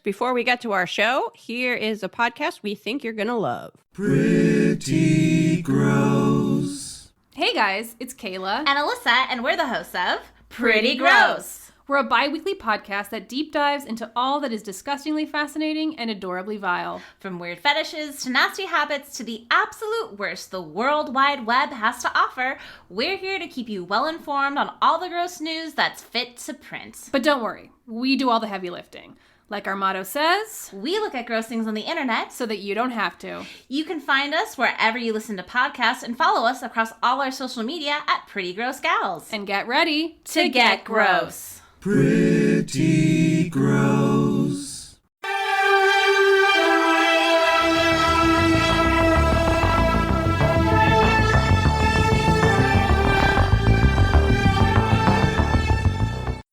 Before we get to our show, here is a podcast we think you're going to love. Pretty Gross. Hey guys, it's Kayla and Alyssa, and we're the hosts of Pretty Gross. We're a bi-weekly podcast that deep dives into all that is disgustingly fascinating and adorably vile. From weird fetishes to nasty habits to the absolute worst the World Wide Web has to offer, we're here to keep you well informed on all the gross news that's fit to print. But don't worry, we do all the heavy lifting. Like our motto says, we look at gross things on the internet so that you don't have to. You can find us wherever you listen to podcasts and follow us across all our social media at Pretty Gross Gals. And get ready to get gross. Pretty Gross.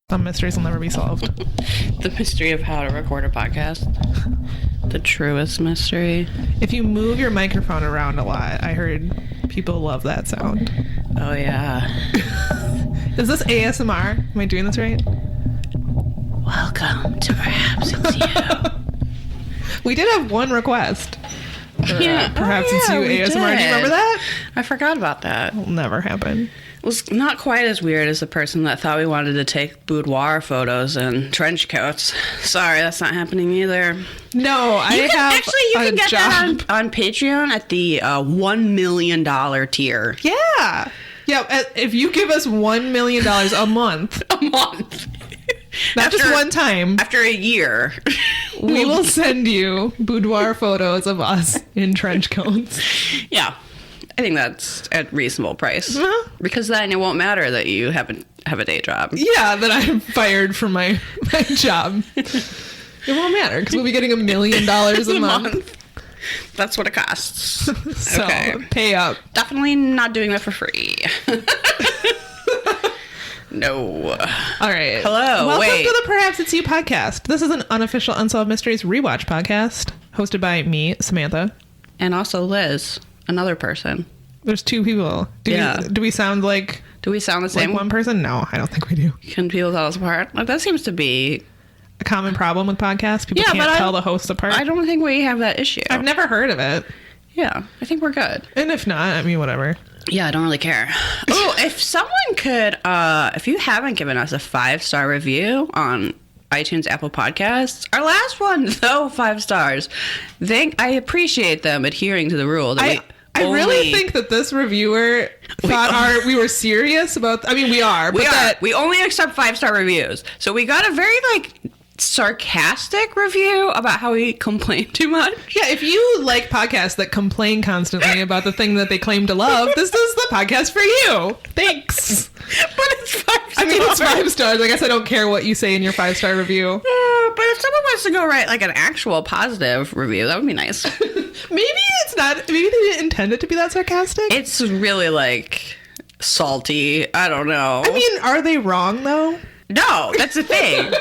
Some mysteries will never be solved. The mystery of how to record a podcast. The truest mystery. If you move your microphone around a lot, I heard people love that sound. Oh, yeah. Is this ASMR? Am I doing this right? Welcome to Perhaps It's You. We did have one request. Yeah. Perhaps It's You ASMR. Do you remember that? I forgot about that. It'll never happen. It was not quite as weird as the person that thought we wanted to take boudoir photos and trench coats. Sorry, that's not happening either. No, You can get that on Patreon at the $1 million tier. Yeah. Yeah, if you give us $1 million a month. A month. Not just one time. After a year. We will send you boudoir photos of us in trench coats. Yeah. I think that's a reasonable price. Uh-huh. Because then it won't matter that you have a day job. Yeah, that I'm fired from my job. It won't matter because we'll be getting $1 million a month. That's what it costs. So, okay. Pay up. Definitely not doing that for free. No. All right. Hello. Welcome to the Perhaps It's You podcast. This is an unofficial Unsolved Mysteries rewatch podcast hosted by me, Samantha. And also Liz, another person. There's two people. Do we sound like... Do we sound the same? Like one person? No, I don't think we do. Can people tell us apart? Like, that seems to be... a common problem with podcasts. People can't tell the hosts apart. I don't think we have that issue. I've never heard of it. Yeah, I think we're good. And if not, I mean, whatever. Yeah, I don't really care. Oh, if someone could, if you haven't given us a 5-star review on iTunes, Apple Podcasts, our last one, though, 5 stars, I appreciate them adhering to the rule that I really think that this reviewer thought we were serious about... I mean, we are. We only accept 5-star reviews. So we got a very, sarcastic review about how we complain too much. Yeah, if you like podcasts that complain constantly about the thing that they claim to love, this is the podcast for you. Thanks. But it's 5 stars. I mean, it's 5 stars. I guess I don't care what you say in your 5-star review. But if someone wants to go write an actual positive review, that would be nice. Maybe it's not. Maybe they didn't intend it to be that sarcastic. It's really salty. I don't know. I mean, are they wrong though? No, that's the thing.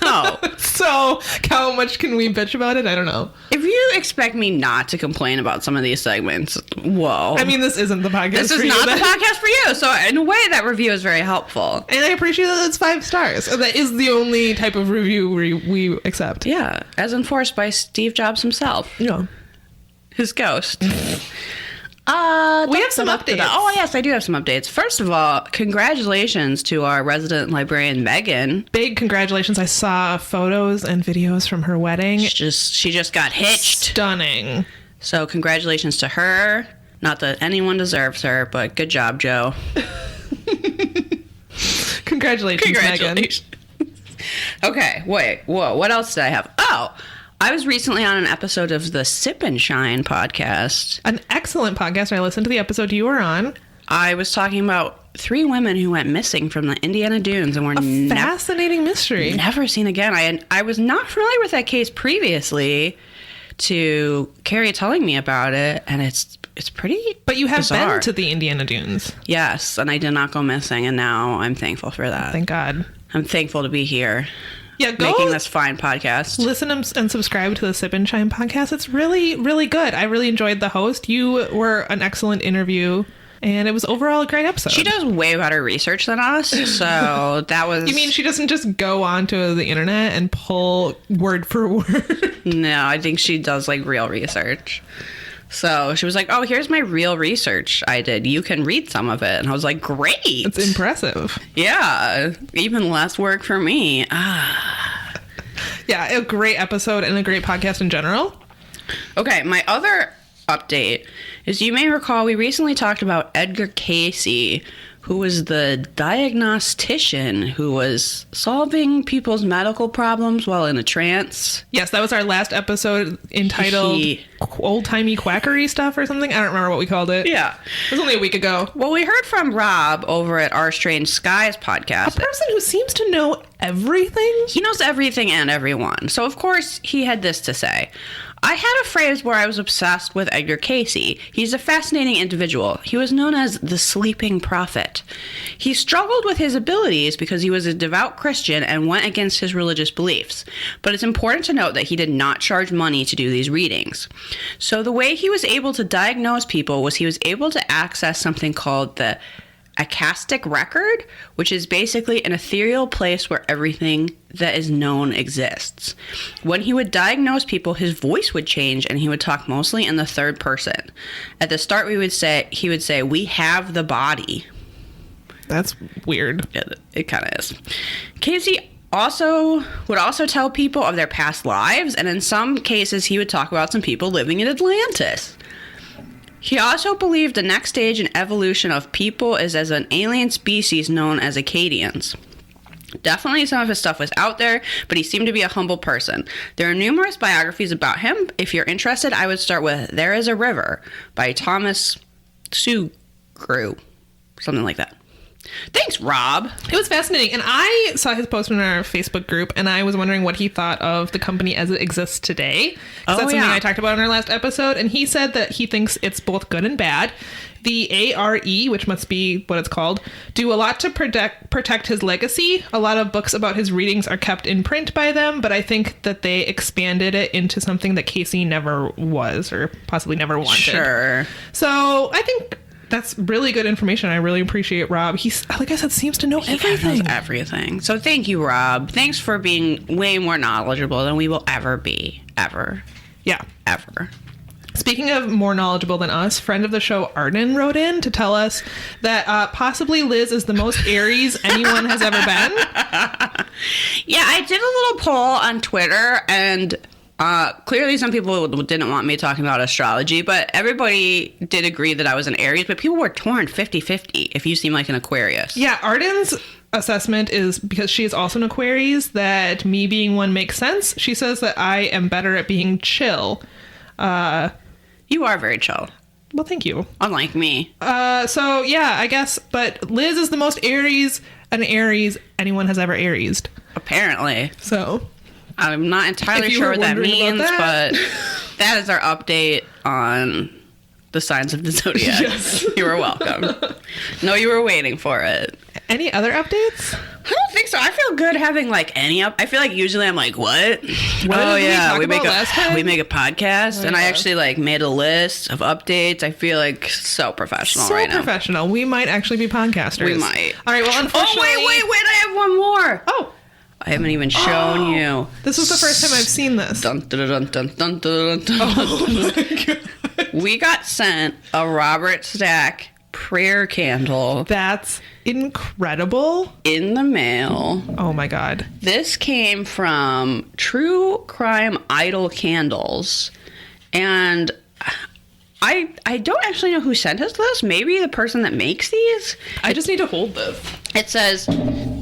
No. So, how much can we bitch about it? I don't know. If you expect me not to complain about some of these segments, whoa. I mean, this isn't the podcast This is not the podcast for you. So, in a way, that review is very helpful. And I appreciate that it's 5 stars. That is the only type of review we accept. Yeah, as enforced by Steve Jobs himself. Yeah. His ghost. We have some updates. Oh, yes, I do have some updates. First of all, congratulations to our resident librarian, Megan. Big congratulations. I saw photos and videos from her wedding. She just got hitched. Stunning. So congratulations to her. Not that anyone deserves her, but good job, Joe. Congratulations, Megan. Okay, wait. Whoa, what else did I have? Oh, I was recently on an episode of the Sip and Shine podcast. An excellent podcast. I listened to the episode you were on. I was talking about 3 women who went missing from the Indiana Dunes and were fascinating mystery. Never seen again. I was not familiar with that case previously to Carrie telling me about it, and it's pretty But you have bizarre. been to the Indiana Dunes. Yes, and I did not go missing, and now I'm thankful for that. Thank God. I'm thankful to be here. Yeah, go making this fine podcast. Listen and subscribe to the Sip and Shine podcast. It's really, really good. I really enjoyed the host. You were an excellent interview. And it was overall a great episode. She does way better research than us, so that was... You mean she doesn't just go onto the internet and pull word for word? No, I think she does like real research. So she was like, oh, here's my real research I did. You can read some of it. And I was like, great. It's impressive. Yeah, even less work for me. Yeah, a great episode and a great podcast in general. Okay, my other update is you may recall we recently talked about Edgar Casey, who was the diagnostician who was solving people's medical problems while in a trance. Yes, that was our last episode entitled Old-Timey Quackery Stuff or something. I don't remember what we called it. Yeah. It was only a week ago. Well, we heard from Rob over at Our Strange Skies podcast. A person who seems to know everything. He knows everything and everyone. So, of course, he had this to say. I had a phase where I was obsessed with Edgar Casey. He's a fascinating individual. He was known as the Sleeping Prophet. He struggled with his abilities because he was a devout Christian and went against his religious beliefs. But it's important to note that he did not charge money to do these readings. So the way he was able to diagnose people was he was able to access something called the Akashic record, which is basically an ethereal place where everything that is known exists. When he would diagnose people, his voice would change and he would talk mostly in the third person. At the start, he would say, we have the body. That's weird. Yeah, it kind of is. Casey would also tell people of their past lives, and in some cases, he would talk about some people living in Atlantis. He also believed the next stage in evolution of people is as an alien species known as Acadians. Definitely some of his stuff was out there, but he seemed to be a humble person. There are numerous biographies about him. If you're interested, I would start with There is a River by Thomas Sugru. Something like that. Thanks, Rob. It was fascinating. And I saw his post in our Facebook group, and I was wondering what he thought of the company as it exists today. Because that's something I talked about in our last episode. And he said that he thinks it's both good and bad. The ARE, which must be what it's called, do a lot to protect his legacy. A lot of books about his readings are kept in print by them, but I think that they expanded it into something that Casey never was or possibly never wanted. Sure. So I think that's really good information. I really appreciate Rob. He's, like I said, seems to know everything. Knows everything. So thank you, Rob. Thanks for being way more knowledgeable than we will ever be. Ever. Yeah. Ever. Speaking of more knowledgeable than us, friend of the show Arden wrote in to tell us that possibly Liz is the most Aries anyone has ever been. Yeah, I did a little poll on Twitter, and clearly some people didn't want me talking about astrology, but everybody did agree that I was an Aries, but people were torn 50-50 if you seem like an Aquarius. Yeah, Arden's assessment is, because she is also an Aquarius, that me being one makes sense. She says that I am better at being chill. You are very chill. Well, thank you. Unlike me. So, yeah, I guess, but Liz is the most Aries anyone has ever Aries'd. Apparently. So I'm not entirely sure what that means, but that is our update on the signs of the zodiac. Yes. You are welcome. No, you were waiting for it. Any other updates? I don't think so. I feel good having like any I feel like usually I'm like, what? Oh yeah, we make a podcast, and I actually like made a list of updates. I feel like so professional right now. So professional. We might actually be podcasters. We might. All right. Well, unfortunately. Oh wait! I have one more. Oh. I haven't even shown you. This was the first time I've seen this. Dun, dun, dun, dun, dun, dun, dun. Oh my God. We got sent a Robert Stack prayer candle. That's incredible. In the mail. Oh my God. This came from True Crime Idol Candles. And I don't actually know who sent us this. Maybe the person that makes these. I just need to hold this. It says,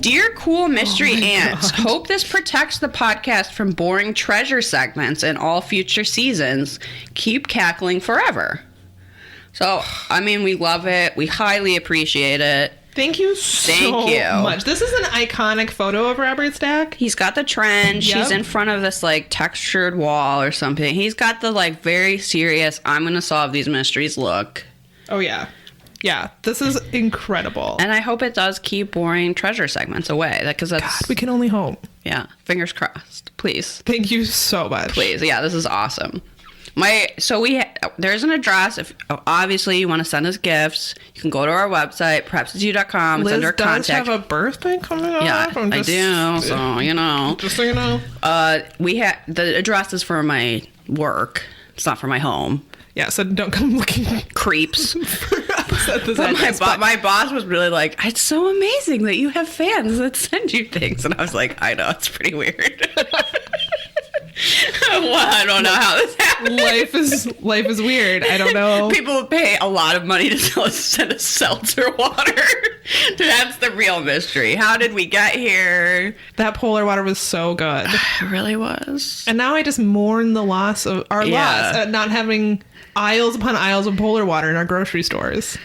Dear Cool Mystery Ants, hope this protects the podcast from boring treasure segments in all future seasons. Keep cackling forever. So, I mean, we love it. We highly appreciate it. Thank you so much. This is an iconic photo of Robert Stack. He's got the trench. Yep. He's in front of this, like, textured wall or something. He's got the, like, very serious, I'm going to solve these mysteries look. Oh, yeah. Yeah, this is incredible. And I hope it does keep boring treasure segments away. Because that's... God, we can only hope. Yeah. Fingers crossed. Please. Thank you so much. Please. Yeah, this is awesome. So there's an address. If obviously you want to send us gifts, you can go to our website, perhapsitsyou.com. Liz Send our does contact. have a birthday coming up. Yeah, I'm I do. So you know, Just so you know. we have the address is for my work. It's not for my home. Yeah, so don't come looking Creeps. at this But address, my boss was really like, it's so amazing that you have fans that send you things. And I was like, I know, it's pretty weird. Well, I don't know how this happened. life is weird. I don't know. People pay a lot of money to send us seltzer water. That's the real mystery. How did we get here? That polar water was so good. It really was. And now I just mourn the loss of our loss at not having aisles upon aisles of polar water in our grocery stores.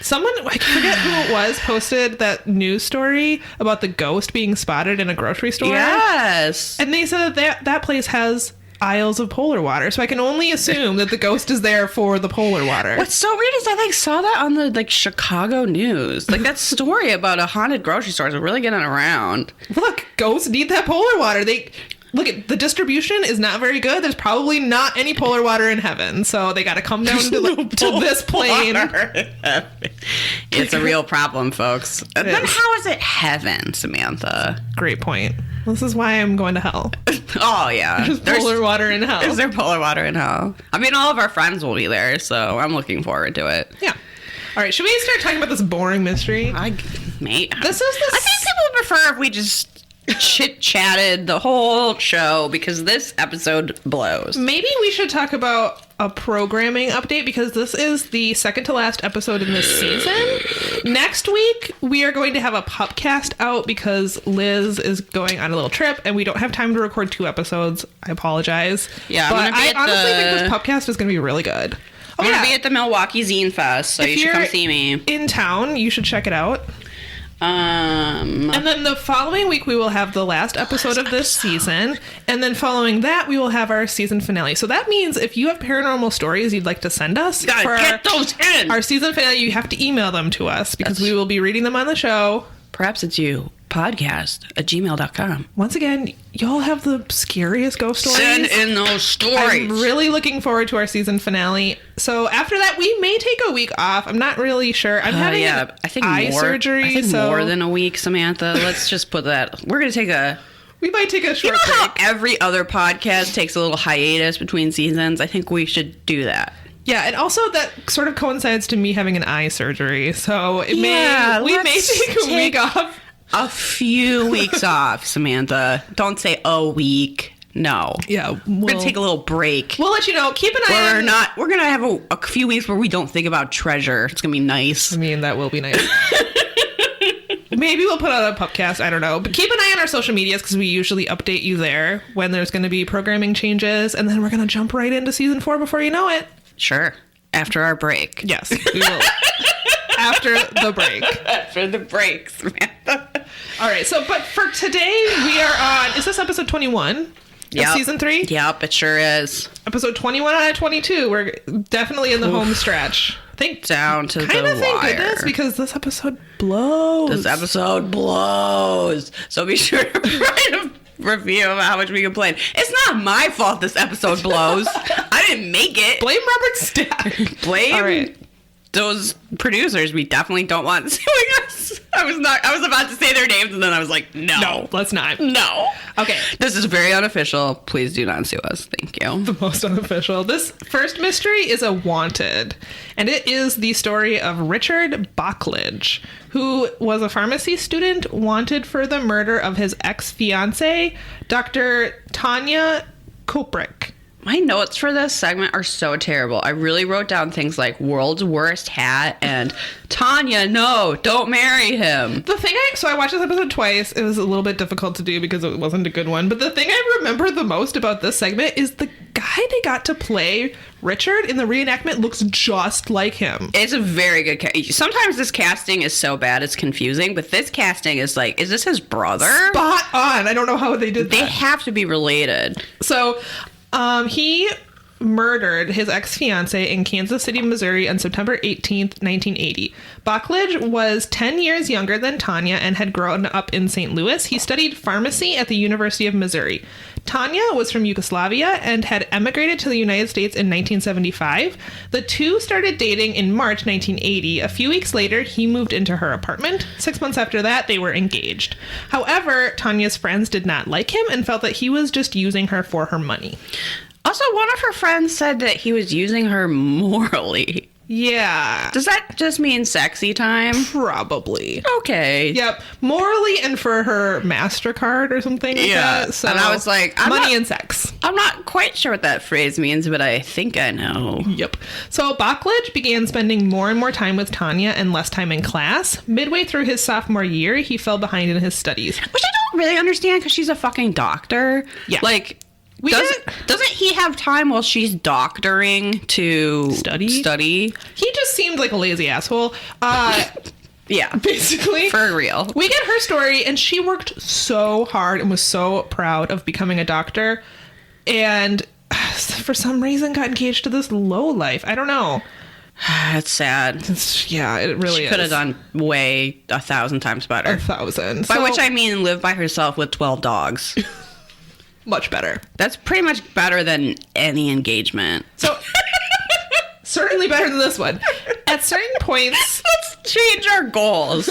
Someone, I forget who it was, posted that news story about the ghost being spotted in a grocery store. Yes. And they said that place has aisles of polar water, so I can only assume that the ghost is there for the polar water. What's so weird is I saw that on the Chicago news. That story about a haunted grocery store is really getting around. Look, ghosts need that polar water. Look at the distribution is not very good. There's probably not any polar water in heaven, so they got to come down to this plane. It's a real problem, folks. Then how is it heaven, Samantha? Great point. This is why I'm going to hell. Oh yeah, There's polar water in hell. Is there polar water in hell? I mean, all of our friends will be there, so I'm looking forward to it. Yeah. All right, should we start talking about this boring mystery? Mate, I think people would prefer if we just chit-chatted the whole show, because this episode blows. Maybe we should talk about a programming update, because this is the second to last episode in this season. Next week, we are going to have a pupcast out because Liz is going on a little trip and we don't have time to record 2 episodes. I apologize. Yeah, but I honestly think this pupcast is going to be really good. I'm going to be at the Milwaukee Zine Fest, so you should come see me. In town, you should check it out. And then the following week we will have the last episode of this season, and then following that we will have our season finale. So that means if you have paranormal stories you'd like to send us for get those in. Our season finale, you have to email them to us because we will be reading them on the show. Perhaps it's you podcast@gmail.com. Once again, y'all have the scariest ghost stories. Send in those stories. I'm really looking forward to our season finale. So after that, we may take a week off. I'm not really sure. I'm having eye surgery. I think more than a week, Samantha. Let's just put that. We're going to take we might take a short break. How every other podcast takes a little hiatus between seasons? I think we should do that. Yeah, and also that sort of coincides to me having an eye surgery. So we may take a week off. A few weeks off, Samantha. Don't say a week. No. Yeah, we're gonna take a little break. We'll let you know. Keep an eye on. We're gonna have a few weeks where we don't think about treasure. It's gonna be nice. I mean, that will be nice. Maybe we'll put out a pupcast. I don't know. But keep an eye on our social medias because we usually update you there when there's going to be programming changes, and then we're going to jump right into season 4 before you know it. Sure. After our break. Yes, we will. After the break. After the break, Samantha. All right. So, but for today, we are on. Is this episode 21? Of season 3? Yep, it sure is. Episode 21 out of 22. We're definitely in the home stretch. Down to the wire. Kind of thank goodness, because this episode blows. So be sure to write a review about how much we complain. It's not my fault this episode blows. I didn't make it. Blame Robert Stack. Blame those producers. We definitely don't want suing us. I was about to say their names, and then I was like, no, let's not. No. Okay. This is very unofficial. Please do not sue us. Thank you. The most unofficial. This first mystery is a wanted, and it is the story of Richard Bocklidge, who was a pharmacy student wanted for the murder of his ex-fiancée, Dr. Tanya Koprick. My notes for this segment are so terrible. I really wrote down things like world's worst hat and Tanya, no, don't marry him. So I watched this episode twice. It was a little bit difficult to do because it wasn't a good one. But the thing I remember the most about this segment is the guy they got to play Richard in the reenactment looks just like him. It's a very good sometimes this casting is so bad it's confusing, but this casting is like, is this his brother? Spot on. I don't know how they did that. They have to be related. So he murdered his ex-fiancée in Kansas City, Missouri on September 18th, 1980. Bocklidge was 10 years younger than Tanya and had grown up in St. Louis. He studied pharmacy at the University of Missouri. Tanya was from Yugoslavia and had emigrated to the United States in 1975. The two started dating in March 1980. A few weeks later, he moved into her apartment. 6 months after that, they were engaged. However, Tanya's friends did not like him and felt that he was just using her for her money. Also, one of her friends said that he was using her morally. Yeah. Does that just mean sexy time? Probably. Okay. Yep. Morally and for her MasterCard or something like that. So and I was like, money and sex. I'm not quite sure what that phrase means, but I think I know. Yep. So Baklich began spending more and more time with Tanya and less time in class. Midway through his sophomore year, he fell behind in his studies. Which I don't really understand because she's a fucking doctor. Yeah. Like... Doesn't he have time while she's doctoring to study? He just seemed like a lazy asshole. Yeah. Basically. For real. We get her story, and she worked so hard and was so proud of becoming a doctor. And for some reason got engaged to this lowlife. I don't know. It's sad. It really is. She could have done way 1,000 times better. 1,000. By which I mean live by herself with 12 dogs. Much better. That's pretty much better than any engagement. So, certainly better than this one. At certain points... Let's change our goals.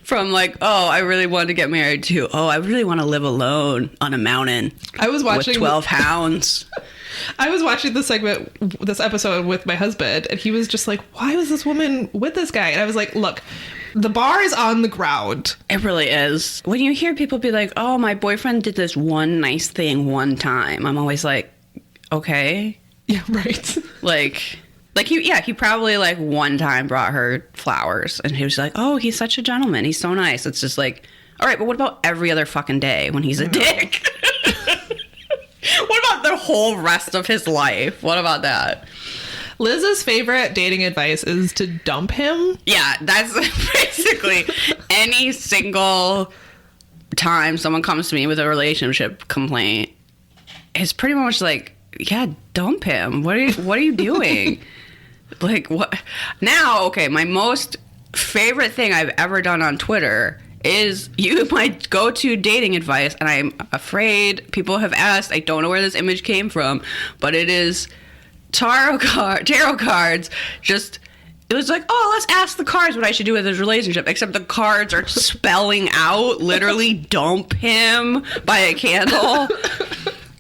From like, oh, I really want to get married to, oh, I really want to live alone on a mountain. I was watching... With 12 hounds. I was watching this episode with my husband, and he was just like, why was this woman with this guy? And I was like, look... The bar is on the ground. It really is. When you hear people be like, oh, my boyfriend did this one nice thing one time, I'm always like, okay. Yeah, right. Like he probably like one time brought her flowers and he was like, oh, he's such a gentleman. He's so nice. It's just like, all right, but what about every other fucking day when he's a dick? What about the whole rest of his life? What about that? Liz's favorite dating advice is to dump him. Yeah, that's basically any single time someone comes to me with a relationship complaint, it's pretty much like, yeah, dump him. What are you doing? Like, what? Now, okay, my most favorite thing I've ever done on Twitter is my go-to dating advice, and I'm afraid people have asked, I don't know where this image came from, but it is... tarot cards. Just, it was like, oh, let's ask the cards what I should do with his relationship, except the cards are spelling out literally dump him by a candle.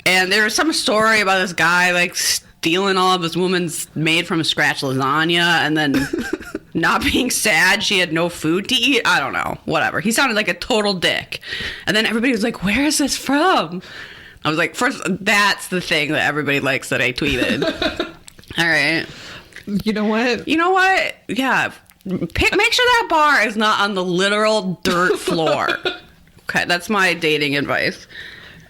And there was some story about this guy like stealing all of his woman's made from scratch lasagna and then not being sad she had no food to eat. I don't know, whatever. He sounded like a total dick. And then everybody was like, where is this from? I was like, first, that's the thing that everybody likes that I tweeted. All right. You know what? Yeah. Make sure that bar is not on the literal dirt floor. Okay, that's my dating advice.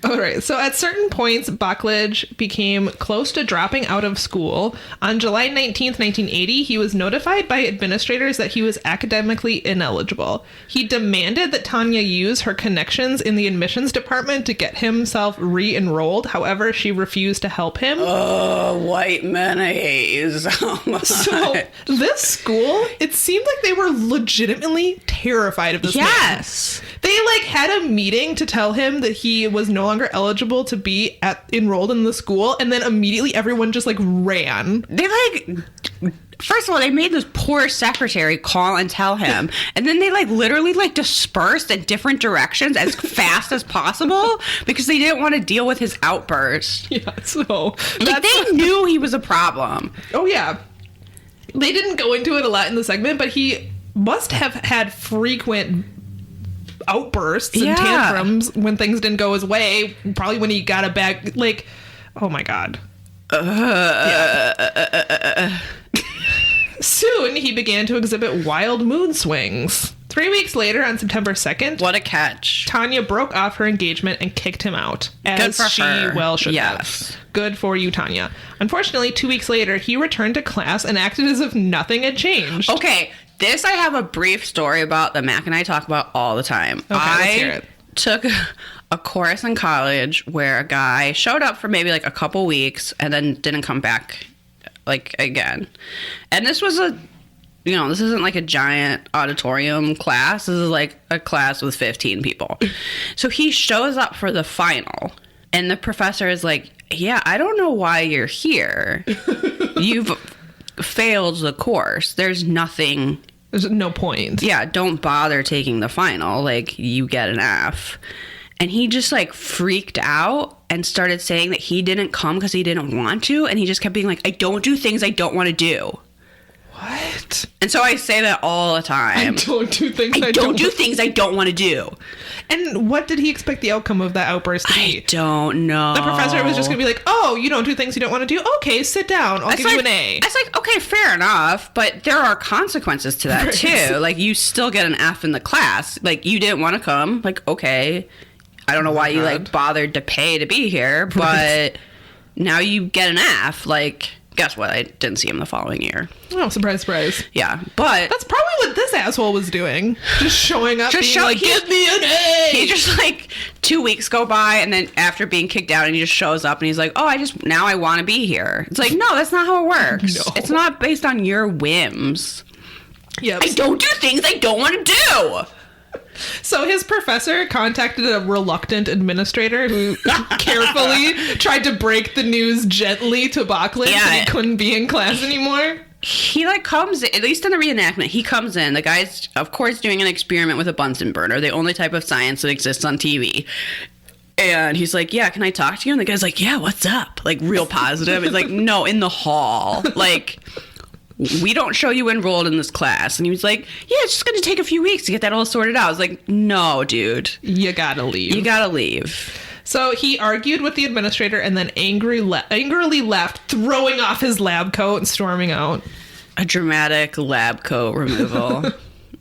All right. So at certain points, Baklich became close to dropping out of school. On July 19th, 1980, he was notified by administrators that he was academically ineligible. He demanded that Tanya use her connections in the admissions department to get himself re-enrolled. However, she refused to help him. Oh, white mayonnaise. Oh my. So this school, it seemed like they were legitimately terrified of this man. Yes. They like had a meeting to tell him that he was no longer eligible to be enrolled in the school, and then immediately everyone just like ran. They like, first of all, they made this poor secretary call and tell him, and then they like literally like dispersed in different directions as fast as possible because they didn't want to deal with his outburst. Yeah, so like, they knew he was a problem. Oh yeah, they didn't go into it a lot in the segment, but he must have had frequent outbursts and tantrums when things didn't go his way. Probably when he got a bag, like, oh my god. Soon he began to exhibit wild mood swings. 3 weeks later, on September 2nd, what a catch, Tanya broke off her engagement and kicked him out, as good for she her. well should Yes. have. Good for you, Tanya. Unfortunately, 2 weeks later, he returned to class and acted as if nothing had changed. Okay, this I have a brief story about that Mac and I talk about all the time. Okay, let's hear it. Took a course in college where a guy showed up for maybe like a couple weeks and then didn't come back like again. And this was this isn't like a giant auditorium class. This is like a class with 15 people. So he shows up for the final And the professor is like, yeah, I don't know why you're here. You've failed the course. There's nothing. There's no point. Yeah, don't bother taking the final. Like, you get an F. And he just, like, freaked out and started saying that he didn't come because he didn't want to. And he just kept being like, I don't do things I don't want to do. What? And so I say that all the time. I don't do things I don't do things I don't want to do. And what did he expect the outcome of that outburst to be? I don't know. The professor was just going to be like, oh, you don't do things you don't want to do? Okay, sit down. I'll give you an A. It's like, okay, fair enough. But there are consequences to that, too. Like, you still get an F in the class. Like, you didn't want to come. Like, okay. I don't know why you, like, bothered to pay to be here. But now you get an F. Like, guess what? I didn't see him the following year. Oh, surprise, surprise. Yeah, but... That's probably what this asshole was doing. Just showing up, Just being like, give me an A! He just, like, 2 weeks go by, and then after being kicked out, and he just shows up, and he's like, oh, now I want to be here. It's like, no, that's not how it works. No. It's not based on your whims. Yep. I don't do things I don't want to do! So his professor contacted a reluctant administrator who carefully tried to break the news gently to Bachlich that he couldn't be in class anymore. He, like, comes, at least in the reenactment, he comes in. The guy's, of course, doing an experiment with a Bunsen burner, the only type of science that exists on TV. And he's like, yeah, can I talk to you? And the guy's like, yeah, what's up? Like, real positive. He's like, no, in the hall. Like... we don't show you enrolled in this class. And he was like, yeah, it's just going to take a few weeks to get that all sorted out. I was like, no, dude. You gotta leave. You gotta leave. So he argued with the administrator and then angrily left, throwing off his lab coat and storming out. A dramatic lab coat removal.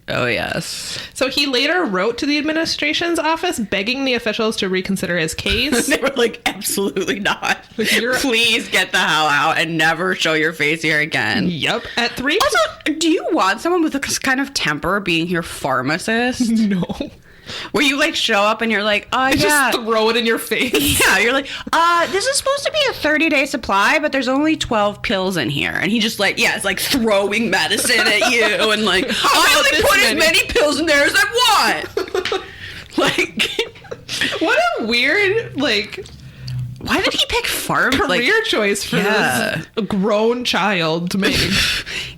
Oh, yes. So he later wrote to the administration's office begging the officials to reconsider his case. They were like, absolutely not. Please get the hell out and never show your face here again. Yep. At 3 Also, do you want someone with this kind of temper being your pharmacist? No. Where you, like, show up and you're like, oh, yeah. Just throw it in your face. Yeah, you're like, this is supposed to be a 30-day supply, but there's only 12 pills in here. And he just, like, yeah, it's like throwing medicine at you and, like, I only put as many pills in there as I want. Like, what a weird, like... why did he pick career choice for this grown child to make?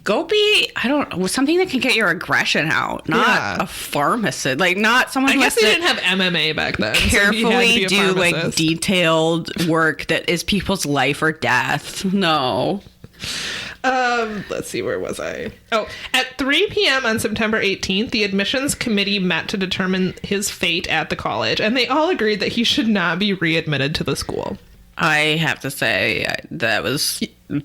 Go be, I don't know, something that can get your aggression out, not a pharmacist. Like, not someone who I guess has they to didn't have MMA back then. carefully do, like, detailed work that is people's life or death. No. Let's see, where was I? Oh, at 3 p.m. on September 18th, the admissions committee met to determine his fate at the college, and they all agreed that he should not be readmitted to the school. I have to say that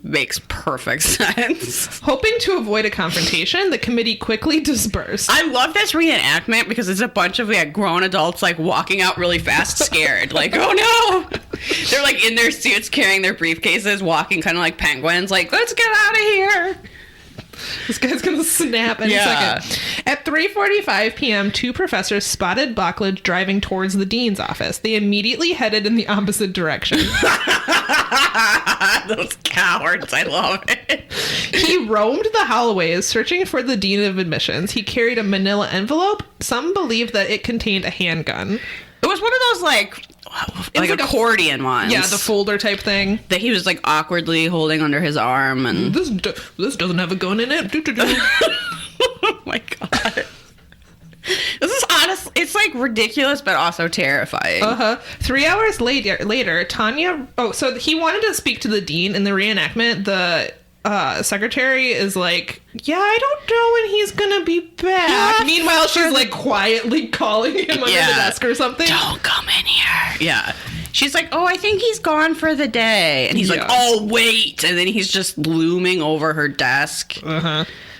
makes perfect sense. Hoping to avoid a confrontation, the committee quickly dispersed. I love this reenactment because it's a bunch of grown adults like walking out really fast, scared. Like, oh no! They're like in their suits, carrying their briefcases, walking kind of like penguins. Like, let's get out of here. This guy's gonna snap any second. At 3:45 p.m., 2 professors spotted Bachlich driving towards the dean's office. They immediately headed in the opposite direction. Those cowards, I love it. He roamed the hallways searching for the dean of admissions. He carried a manila envelope. Some believe that it contained a handgun. It was one of those like accordion ones. Yeah, the folder type thing that he was like awkwardly holding under his arm. And this doesn't have a gun in it. Oh my god. This is honest. It's like ridiculous, but also terrifying. 3 hours later, Tanya. Oh, so he wanted to speak to the dean in the reenactment. The secretary is like, yeah, I don't know when he's gonna be back. Yeah, meanwhile, she's like quietly calling him under the desk or something. Don't come in here. Yeah. She's like, oh, I think he's gone for the day. And he's like, oh, wait. And then he's just looming over her desk.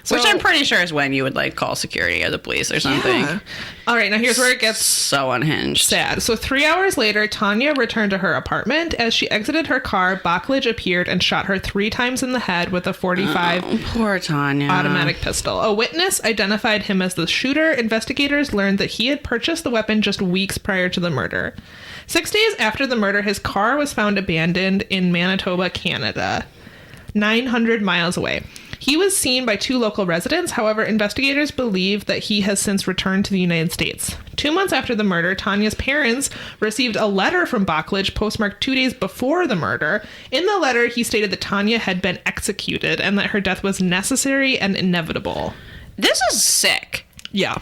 So, which I'm pretty sure is when you would like call security or the police or something. Yeah. All right, now here's where it gets so unhinged. Sad. So 3 hours later, Tanya returned to her apartment. As she exited her car, Bachlich appeared and shot her 3 times in the head with a .45 poor Tanya. automatic pistol. A witness identified him as the shooter. Investigators learned that he had purchased the weapon just weeks prior to the murder. 6 days after the murder, his car was found abandoned in Manitoba, Canada, 900 miles away. He was seen by 2 local residents. However, investigators believe that he has since returned to the United States. 2 months after the murder, Tanya's parents received a letter from Baklich postmarked 2 days before the murder. In the letter, he stated that Tanya had been executed and that her death was necessary and inevitable. This is sick. Yeah.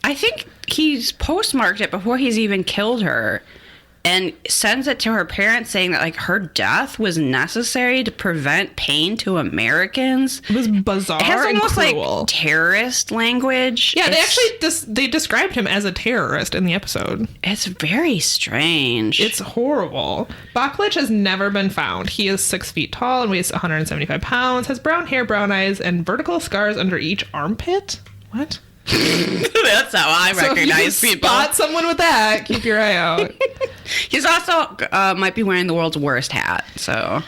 I think he's postmarked it before he's even killed her and sends it to her parents saying that, like, her death was necessary to prevent pain to Americans. It was bizarre. It has almost and cruel. like terrorist language. Yeah, they described him as a terrorist in the episode. It's very strange. It's horrible. Baklich has never been found. He is 6 feet tall and weighs 175 pounds, has brown hair, brown eyes, and vertical scars under each armpit. What? That's how I recognize so if you people. Spot someone with that. Keep your eye out. He's also might be wearing the world's worst hat. So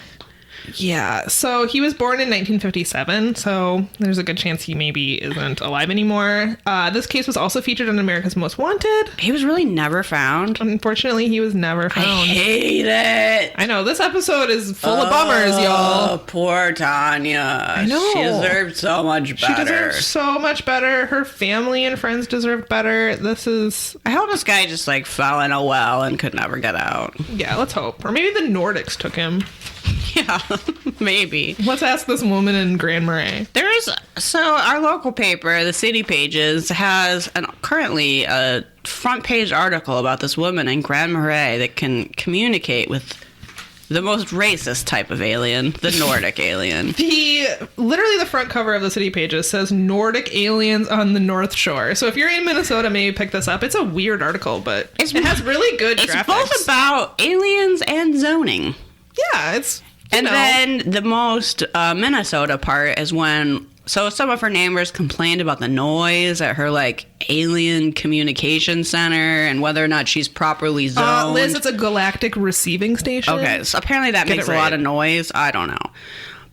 yeah. So he was born in 1957. So there's a good chance he maybe isn't alive anymore. This case was also featured on America's Most Wanted. He was really never found. Unfortunately, he was never found. I hate it. I know. This episode is full of bummers, y'all. Oh, poor Tanya. I know. She deserved so much better. She deserved so much better. Her family and friends deserved better. I hope this guy just, like, fell in a well and could never get out. Yeah, let's hope. Or maybe the Nordics took him. Yeah, maybe. Let's ask this woman in Grand Marais. So our local paper, the City Pages, has currently a front page article about this woman in Grand Marais that can communicate with the most racist type of alien, the Nordic alien. Literally the front cover of the City Pages says Nordic aliens on the North Shore. So if you're in Minnesota, maybe pick this up. It's a weird article, but it has really good graphics. It's both about aliens and zoning. Yeah, it's... And then the most Minnesota part is when... So some of her neighbors complained about the noise at her, like, alien communication center and whether or not she's properly zoned. Liz, it's a galactic receiving station. Okay, so apparently that makes a lot of noise. I don't know.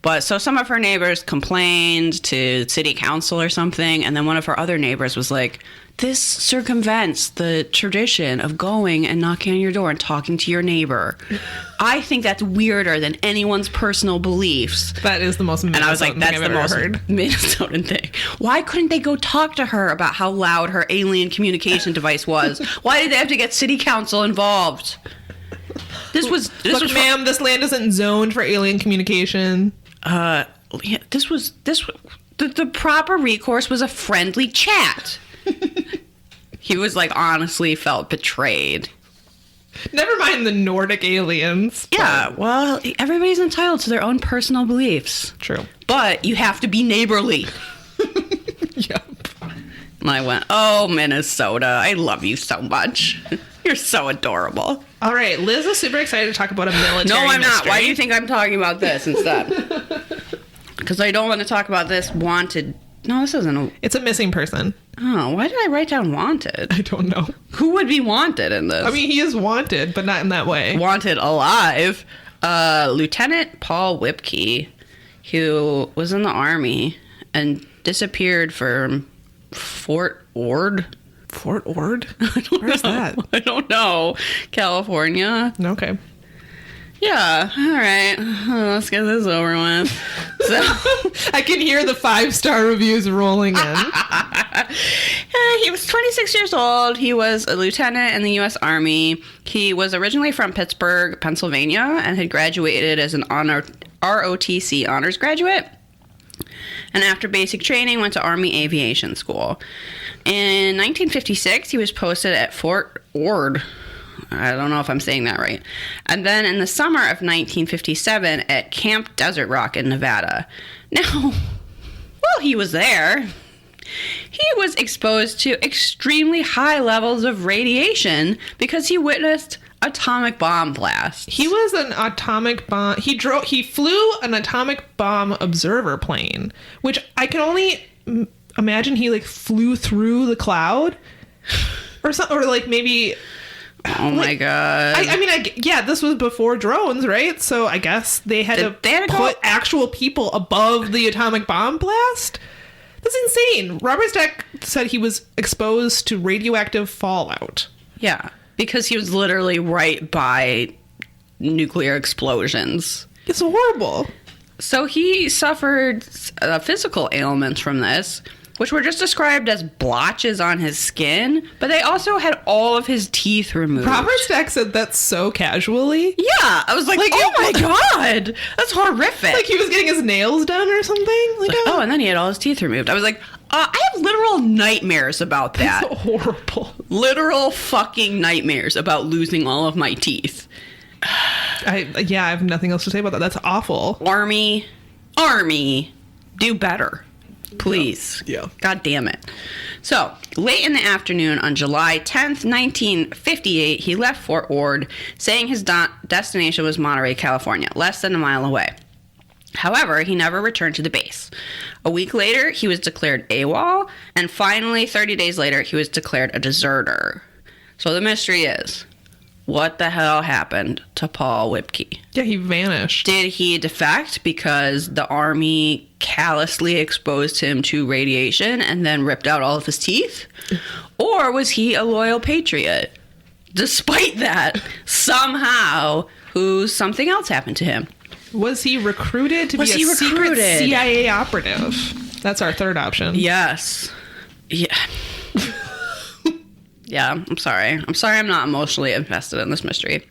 But so some of her neighbors complained to city council or something, and then one of her other neighbors was like, this circumvents the tradition of going and knocking on your door and talking to your neighbor. I think that's weirder than anyone's personal beliefs. That is the most Minnesotan And I was like, that's the most heard. Minnesotan thing. Why couldn't they go talk to her about how loud her alien communication device was? Why did they have to get city council involved? This was ma'am, this land isn't zoned for alien communication. Yeah, the proper recourse was a friendly chat. He was like, honestly felt betrayed. Never mind the Nordic aliens. Yeah, well, everybody's entitled to their own personal beliefs. True. But you have to be neighborly. Yep. And I went, oh, Minnesota, I love you so much. You're so adorable. All right, Liz is super excited to talk about a military No, I'm mystery. not. Why do you think I'm talking about this instead? Because I don't want to talk about this wanted. No, this isn't a... It's a missing person. Oh, why did I write down wanted? I don't know. Who would be wanted in this? I mean, he is wanted, but not in that way. Wanted alive. Lieutenant Paul Whipkey, who was in the Army and disappeared from Fort Ord. Fort Ord? Where's that? I don't know. California. Okay. Yeah, all right. Let's get this over with. So, I can hear the 5-star reviews rolling in. he was 26 years old. He was a lieutenant in the U.S. Army. He was originally from Pittsburgh, Pennsylvania, and had graduated as an ROTC honors graduate. And after basic training, went to Army Aviation School. In 1956, he was posted at Fort Ord. I don't know if I'm saying that right. And then in the summer of 1957 at Camp Desert Rock in Nevada. Now, while he was there, he was exposed to extremely high levels of radiation because he witnessed atomic bomb blasts. He was an atomic bomb. He flew an atomic bomb observer plane, which I can only imagine he like flew through the cloud or something, or like maybe... Oh my god! I mean, this was before drones, right? So I guess they had to put actual people above the atomic bomb blast. That's insane. Robert Stack said he was exposed to radioactive fallout. Yeah, because he was literally right by nuclear explosions. It's horrible. So he suffered physical ailments from this. which were just described as blotches on his skin, but they also had all of his teeth removed. Robert Stack said that so casually. Yeah, I was like oh my god, that's horrific. Like he was getting his nails done or something. Like, oh, and then he had all his teeth removed. I was like, I have literal nightmares about that. that's horrible. Literal fucking nightmares about losing all of my teeth. I have nothing else to say about that. That's awful. Army, do better. Please. Yeah. God damn it. So, late in the afternoon on July 10th, 1958, he left Fort Ord, saying his destination was Monterey, California, less than a mile away. However, he never returned to the base. A week later, he was declared AWOL, and finally, 30 days later, he was declared a deserter. So the mystery is, what the hell happened to Paul Whipkey? Yeah, he vanished. Did he defect because the Army callously exposed him to radiation and then ripped out all of his teeth? Or was he a loyal patriot? Despite that, somehow, something else happened to him. Was he recruited to be a secret CIA operative? That's our third option. Yes. Yeah. Yeah, I'm sorry. I'm not emotionally invested in this mystery.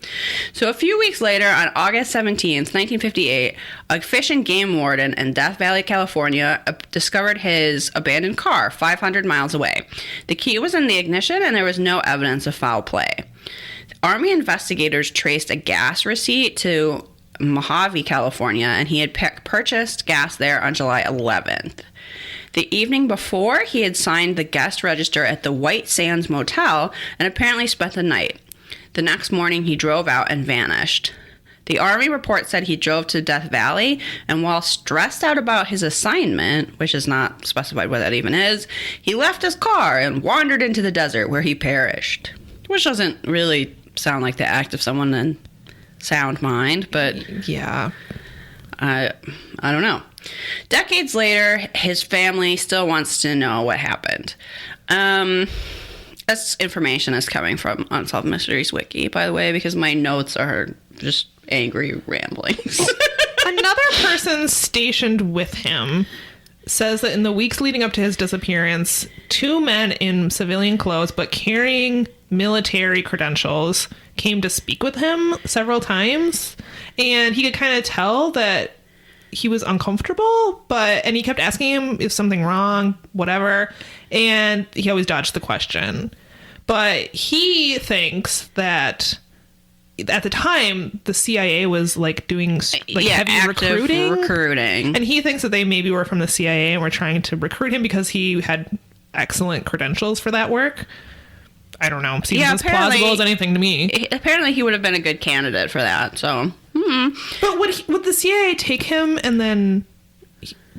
So a few weeks later, on August 17th, 1958, a fish and game warden in Death Valley, California, discovered his abandoned car 500 miles away. The key was in the ignition, and there was no evidence of foul play. Army investigators traced a gas receipt to Mojave, California, and he had purchased gas there on July 11th. The evening before, he had signed the guest register at the White Sands Motel and apparently spent the night. The next morning, he drove out and vanished. The Army report said he drove to Death Valley, and while stressed out about his assignment, which is not specified what that even is, he left his car and wandered into the desert where he perished. Which doesn't really sound like the act of someone in sound mind, but yeah, I don't know. Decades later, his family still wants to know what happened. This information is coming from Unsolved Mysteries Wiki, by the way, because my notes are just angry ramblings. Another person stationed with him says that in the weeks leading up to his disappearance, two men in civilian clothes but carrying military credentials came to speak with him several times, and he could kind of tell that he was uncomfortable, and he kept asking him if something wrong, whatever, and he always dodged the question. But he thinks that at the time the CIA was doing heavy recruiting, and he thinks that they maybe were from the CIA and were trying to recruit him because he had excellent credentials for that work. I don't know. Seems as plausible as anything to me. Apparently, he would have been a good candidate for that. So, but would the CIA take him and then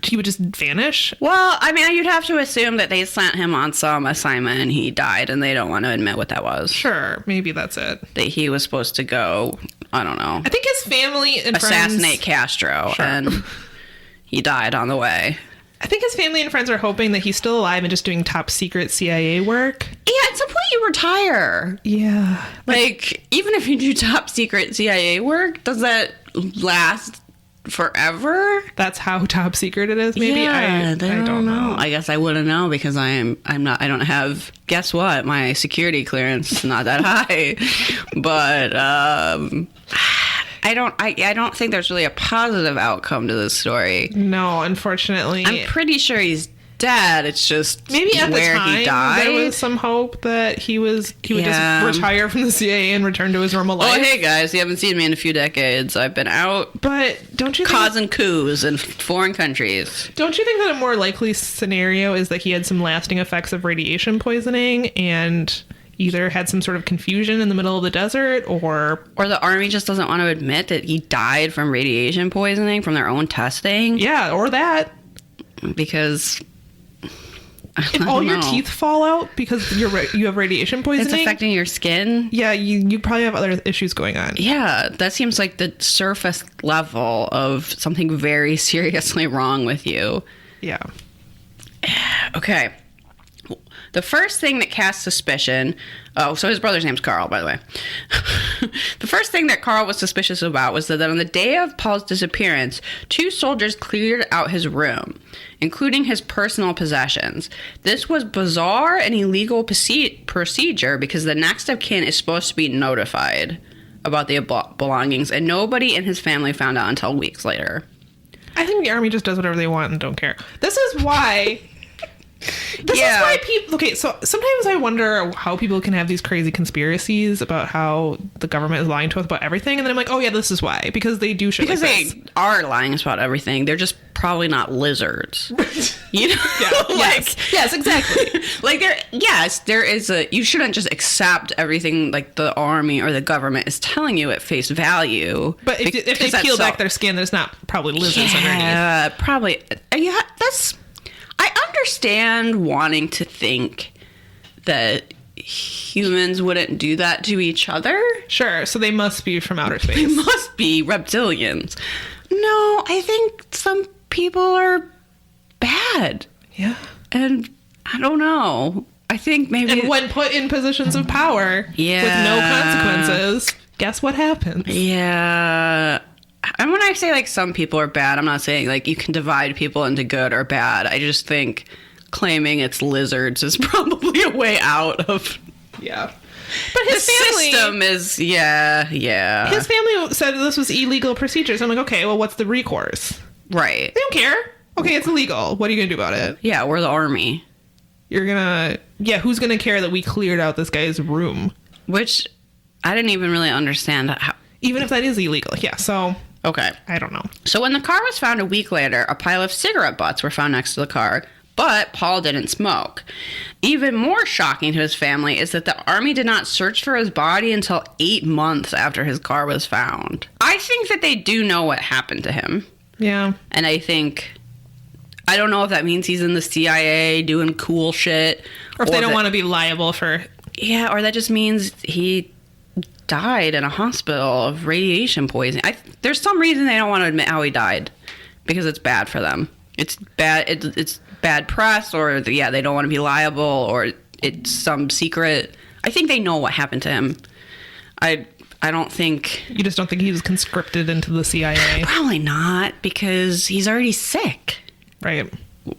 he would just vanish? Well, I mean, you'd have to assume that they sent him on some assignment and he died, and they don't want to admit what that was. Sure, maybe that's it. That he was supposed to go. I don't know. I think his family and assassinate Castro, and he died on the way. I think his family and friends are hoping that he's still alive and just doing top secret CIA work. Yeah, at some point you retire. Yeah. Even if you do top secret CIA work, does that last forever? That's how top secret it is, maybe? Yeah, I don't know. I guess I wouldn't know because I don't have, guess what? My security clearance is not that high. But I don't think there's really a positive outcome to this story. No, unfortunately. I'm pretty sure he's dead. It's just maybe at where the time he died. There was some hope that he would just retire from the CIA and return to his normal life. Oh, hey guys, you haven't seen me in a few decades. I've been out, but don't you causing coups in foreign countries? Don't you think that a more likely scenario is that he had some lasting effects of radiation poisoning and either had some sort of confusion in the middle of the desert, or the Army just doesn't want to admit that he died from radiation poisoning from their own testing? Yeah, or that. Because if all your teeth fall out because you have radiation poisoning, it's affecting your skin. Yeah, you probably have other issues going on. Yeah, that seems like the surface level of something very seriously wrong with you. Yeah. Okay. The first thing that cast suspicion... Oh, so his brother's name's Carl, by the way. The first thing that Carl was suspicious about was that on the day of Paul's disappearance, 2 soldiers cleared out his room, including his personal possessions. This was bizarre and illegal procedure because the next of kin is supposed to be notified about the belongings, and nobody in his family found out until weeks later. I think the army just does whatever they want and don't care. This is why... This is why people... Okay, so sometimes I wonder how people can have these crazy conspiracies about how the government is lying to us about everything, and then I'm like, oh yeah, this is why. Because they do shit because like they this. are lying about everything. They're just probably not lizards. You know? Yeah, yes, exactly. Like, there is a... You shouldn't just accept everything, like, the army or the government is telling you at face value. But if they peel back their skin, there's not probably lizards underneath. Yeah, probably. Yeah, that's... I understand wanting to think that humans wouldn't do that to each other. Sure, so they must be from outer space. They must be reptilians. No, I think some people are bad. Yeah. And I don't know. I think maybe... And when put in positions of power with no consequences, guess what happens? Yeah. And when I say, like, some people are bad, I'm not saying, like, you can divide people into good or bad. I just think claiming it's lizards is probably a way out of... Yeah. But his family... system is... Yeah. His family said this was illegal procedures. I'm like, okay, well, what's the recourse? Right. They don't care. Okay, it's illegal. What are you going to do about it? Yeah, we're the army. You're going to... Yeah, who's going to care that we cleared out this guy's room? Which I didn't even really understand how... Even if that is illegal. Yeah, so... Okay. I don't know. So when the car was found a week later, a pile of cigarette butts were found next to the car, but Paul didn't smoke. Even more shocking to his family is that the army did not search for his body until 8 months after his car was found. I think that they do know what happened to him. Yeah. And I think... I don't know if that means he's in the CIA doing cool shit. Or if they don't want to be liable for... Yeah, or that just means he... died in a hospital of radiation poisoning. There's some reason they don't want to admit how he died because it's bad for them. It's bad. It's bad press, or they don't want to be liable, or it's some secret. I think they know what happened to him. I don't think... You just don't think he was conscripted into the CIA? Probably not, because he's already sick. Right.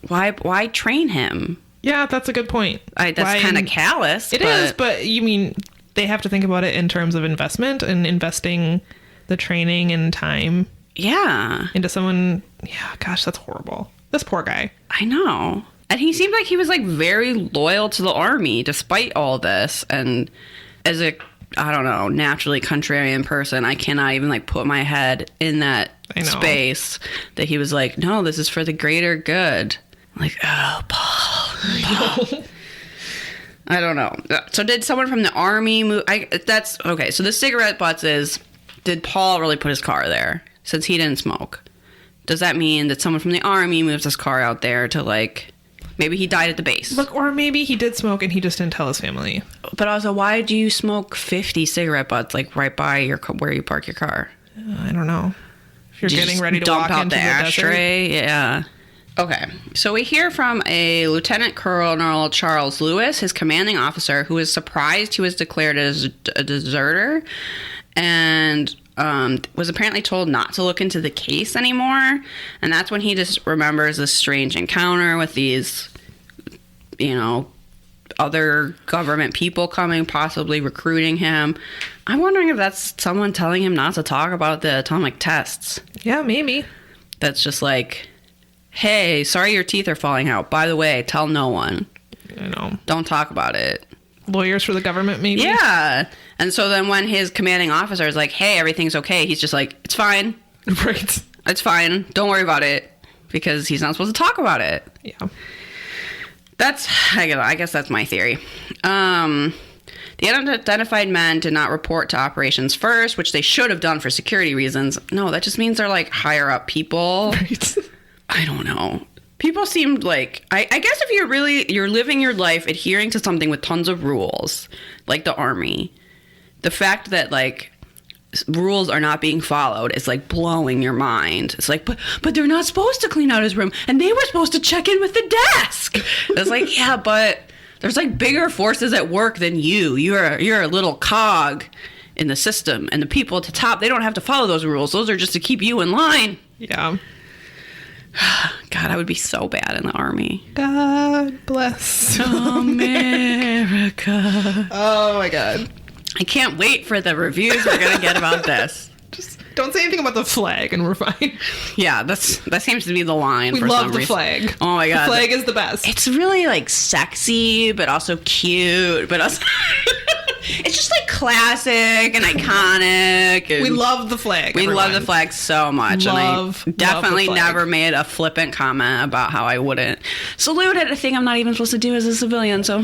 Why train him? Yeah, that's a good point. That's kind of callous. It is, but you mean... They have to think about it in terms of investment and investing the training and time. Yeah. Into someone. Yeah, gosh, that's horrible. This poor guy. I know. And he seemed like he was, like, very loyal to the army despite all this. And as a, I don't know, naturally contrarian person, I cannot even, like, put my head in that space that he was like, no, this is for the greater good. Like, oh, Paul. I don't know. So did someone from the army move? That's okay. So the cigarette butts is, did Paul really put his car there since he didn't smoke? Does that mean that someone from the army moves his car out there to, like, maybe he died at the base? Look, or maybe he did smoke and he just didn't tell his family. But also, why do you smoke 50 cigarette butts, like, right by where you park your car? I don't know. If you're getting ready to dump walk out into the ashtray, yeah. Okay, so we hear from a Lieutenant Colonel Charles Lewis, his commanding officer, who is surprised he was declared as a deserter and was apparently told not to look into the case anymore. And that's when he just remembers this strange encounter with these, other government people coming, possibly recruiting him. I'm wondering if that's someone telling him not to talk about the atomic tests. Yeah, maybe. That's just like... Hey, sorry your teeth are falling out. By the way, tell no one. I know. Don't talk about it. Lawyers for the government, maybe? Yeah. And so then when his commanding officer is like, hey, everything's okay, he's just like, it's fine. Right. It's fine. Don't worry about it. Because he's not supposed to talk about it. Yeah. I guess that's my theory. The unidentified men did not report to operations first, which they should have done for security reasons. No, that just means they're like higher up people. Right. I don't know. People seemed like... I guess if you're living your life adhering to something with tons of rules, like the army, the fact that, like, rules are not being followed is, like, blowing your mind. It's like, but they're not supposed to clean out his room, and they were supposed to check in with the desk. It's like, yeah, but There's like bigger forces at work than you. You're a little cog in the system, and the people at the top, they don't have to follow those rules. Those are just to keep you in line. Yeah. God, I would be so bad in the army. God bless America. Oh my God. I can't wait for the reviews we're gonna get about this. Just don't say anything about the flag and we're fine. Yeah, that seems to be the line. We for love some the reason. flag. Oh my God, the flag is the best. It's really like sexy, but also cute, but also it's just like classic and iconic. And we love the flag. We everyone. love the flag so much. Love and I definitely the flag. never made a flippant comment about how I wouldn't salute it. A thing I'm not even supposed to do as a civilian. So,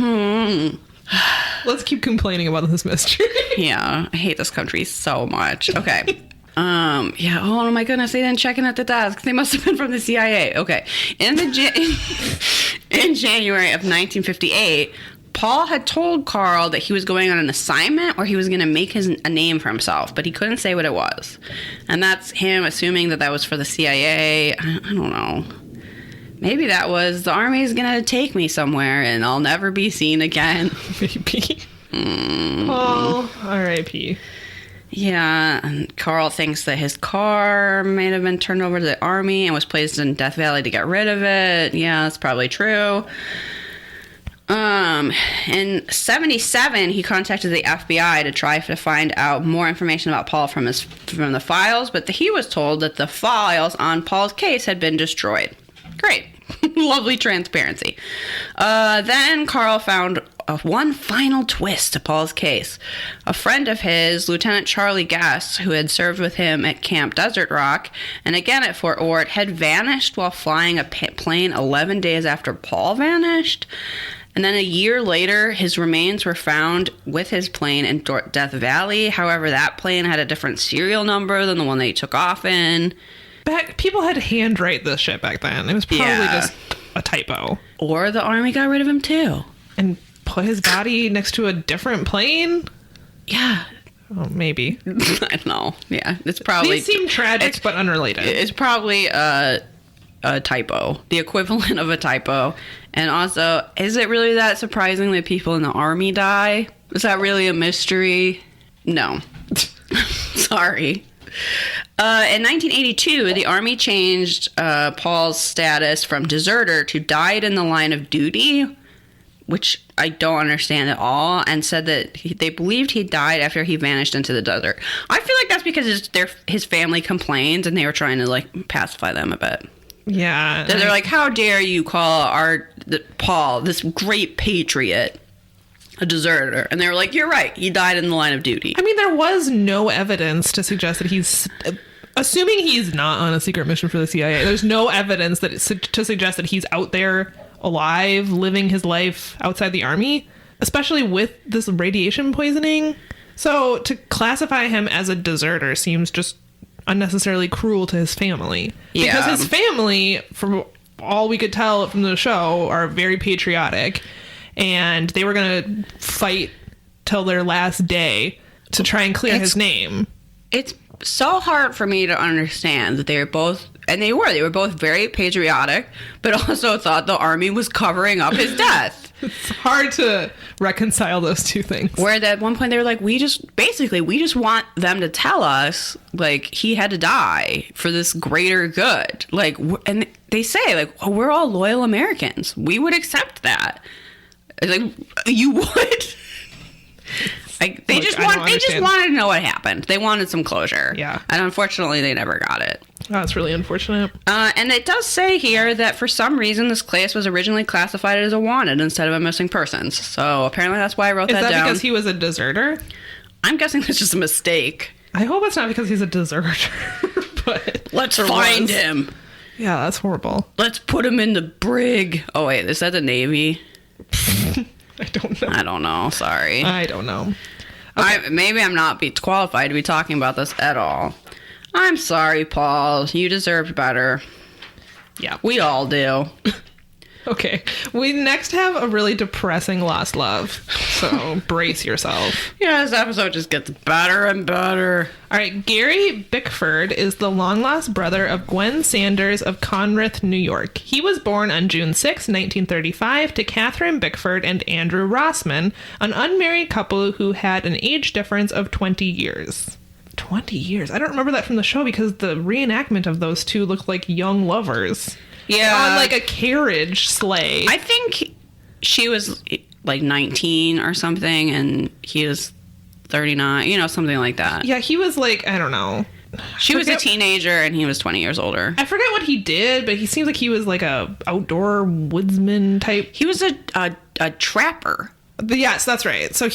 Let's keep complaining about this mystery. yeah, I hate this country so much. Okay. Yeah. Oh my goodness, they didn't check in at the desk. They must have been from the CIA. Okay. In January of 1958, Paul had told Carl that he was going on an assignment or he was going to make a name for himself, but he couldn't say what it was. And that's him assuming that was for the CIA. I don't know. Maybe that was the Army's going to take me somewhere and I'll never be seen again. Maybe. Paul, R.I.P. Yeah, and Carl thinks that his car may have been turned over to the Army and was placed in Death Valley to get rid of it. Yeah, that's probably true. In 77, he contacted the FBI to try to find out more information about Paul from the files, but he was told that the files on Paul's case had been destroyed. Great. Lovely transparency. Then Carl found one final twist to Paul's case. A friend of his, Lieutenant Charlie Guest, who had served with him at Camp Desert Rock and again at Fort Ord, had vanished while flying a plane 11 days after Paul vanished. And then a year later, his remains were found with his plane in Death Valley. However, that plane had a different serial number than the one that he took off in. People had to handwrite this shit back then. It was probably just a typo. Or the Army got rid of him too. And put his body next to a different plane? Yeah. Oh, maybe. I don't know. Yeah, it's probably... These seem tragic, but unrelated. It's probably a typo. The equivalent of a typo. And also, is it really that surprising that people in the Army die? Is that really a mystery? No. Sorry. In 1982, the Army changed Paul's status from deserter to died in the line of duty, which I don't understand at all, and said that they believed he died after he vanished into the desert. I feel like that's because his family complained, and they were trying to pacify them a bit. Yeah. They're like, how dare you call Paul, this great patriot, a deserter? And they were like, you're right, he died in the line of duty. I mean, there was no evidence to suggest that he's... Assuming he's not on a secret mission for the CIA, there's no evidence to suggest that he's out there alive, living his life outside the Army, especially with this radiation poisoning. So to classify him as a deserter seems just unnecessarily cruel to his family. Yeah. Because his family, from all we could tell from the show, are very patriotic, and they were going to fight till their last day to try and clear his name. It's so hard for me to understand that they were both, and they were both very patriotic, but also thought the Army was covering up his death. It's hard to reconcile those two things. Where at one point they were like, we just want them to tell us, he had to die for this greater good. And they say, oh, we're all loyal Americans. We would accept that. You would? They just wanted to know what happened. They wanted some closure. Yeah. And unfortunately, they never got it. Oh, that's really unfortunate. And it does say here that for some reason this case was originally classified as a wanted instead of a missing persons. So apparently that's why I wrote that down. Is that because he was a deserter? I'm guessing it's just a mistake. I hope it's not because he's a deserter. But let's find him. Yeah, that's horrible. Let's put him in the brig. Oh wait, is that the Navy? I don't know. I don't know. Sorry. I don't know. Okay. Maybe I'm not qualified to be talking about this at all. I'm sorry, Paul. You deserved better. Yeah. We all do. Okay. We next have a really depressing lost love. So brace yourself. Yeah, this episode just gets better and better. All right. Gary Bickford is the long-lost brother of Gwen Sanders of Conrath, New York. He was born on June 6, 1935, to Catherine Bickford and Andrew Rossman, an unmarried couple who had an age difference of 20 years. 20 years? I don't remember that from the show because the reenactment of those two looked like young lovers. Yeah. On like a carriage sleigh. I think she was like 19 or something and he was 39, something like that. Yeah, he was like, I don't know. She was a teenager and he was 20 years older. I forget what he did, but he seems like he was like a outdoor woodsman type. He was a trapper. But yes, that's right. So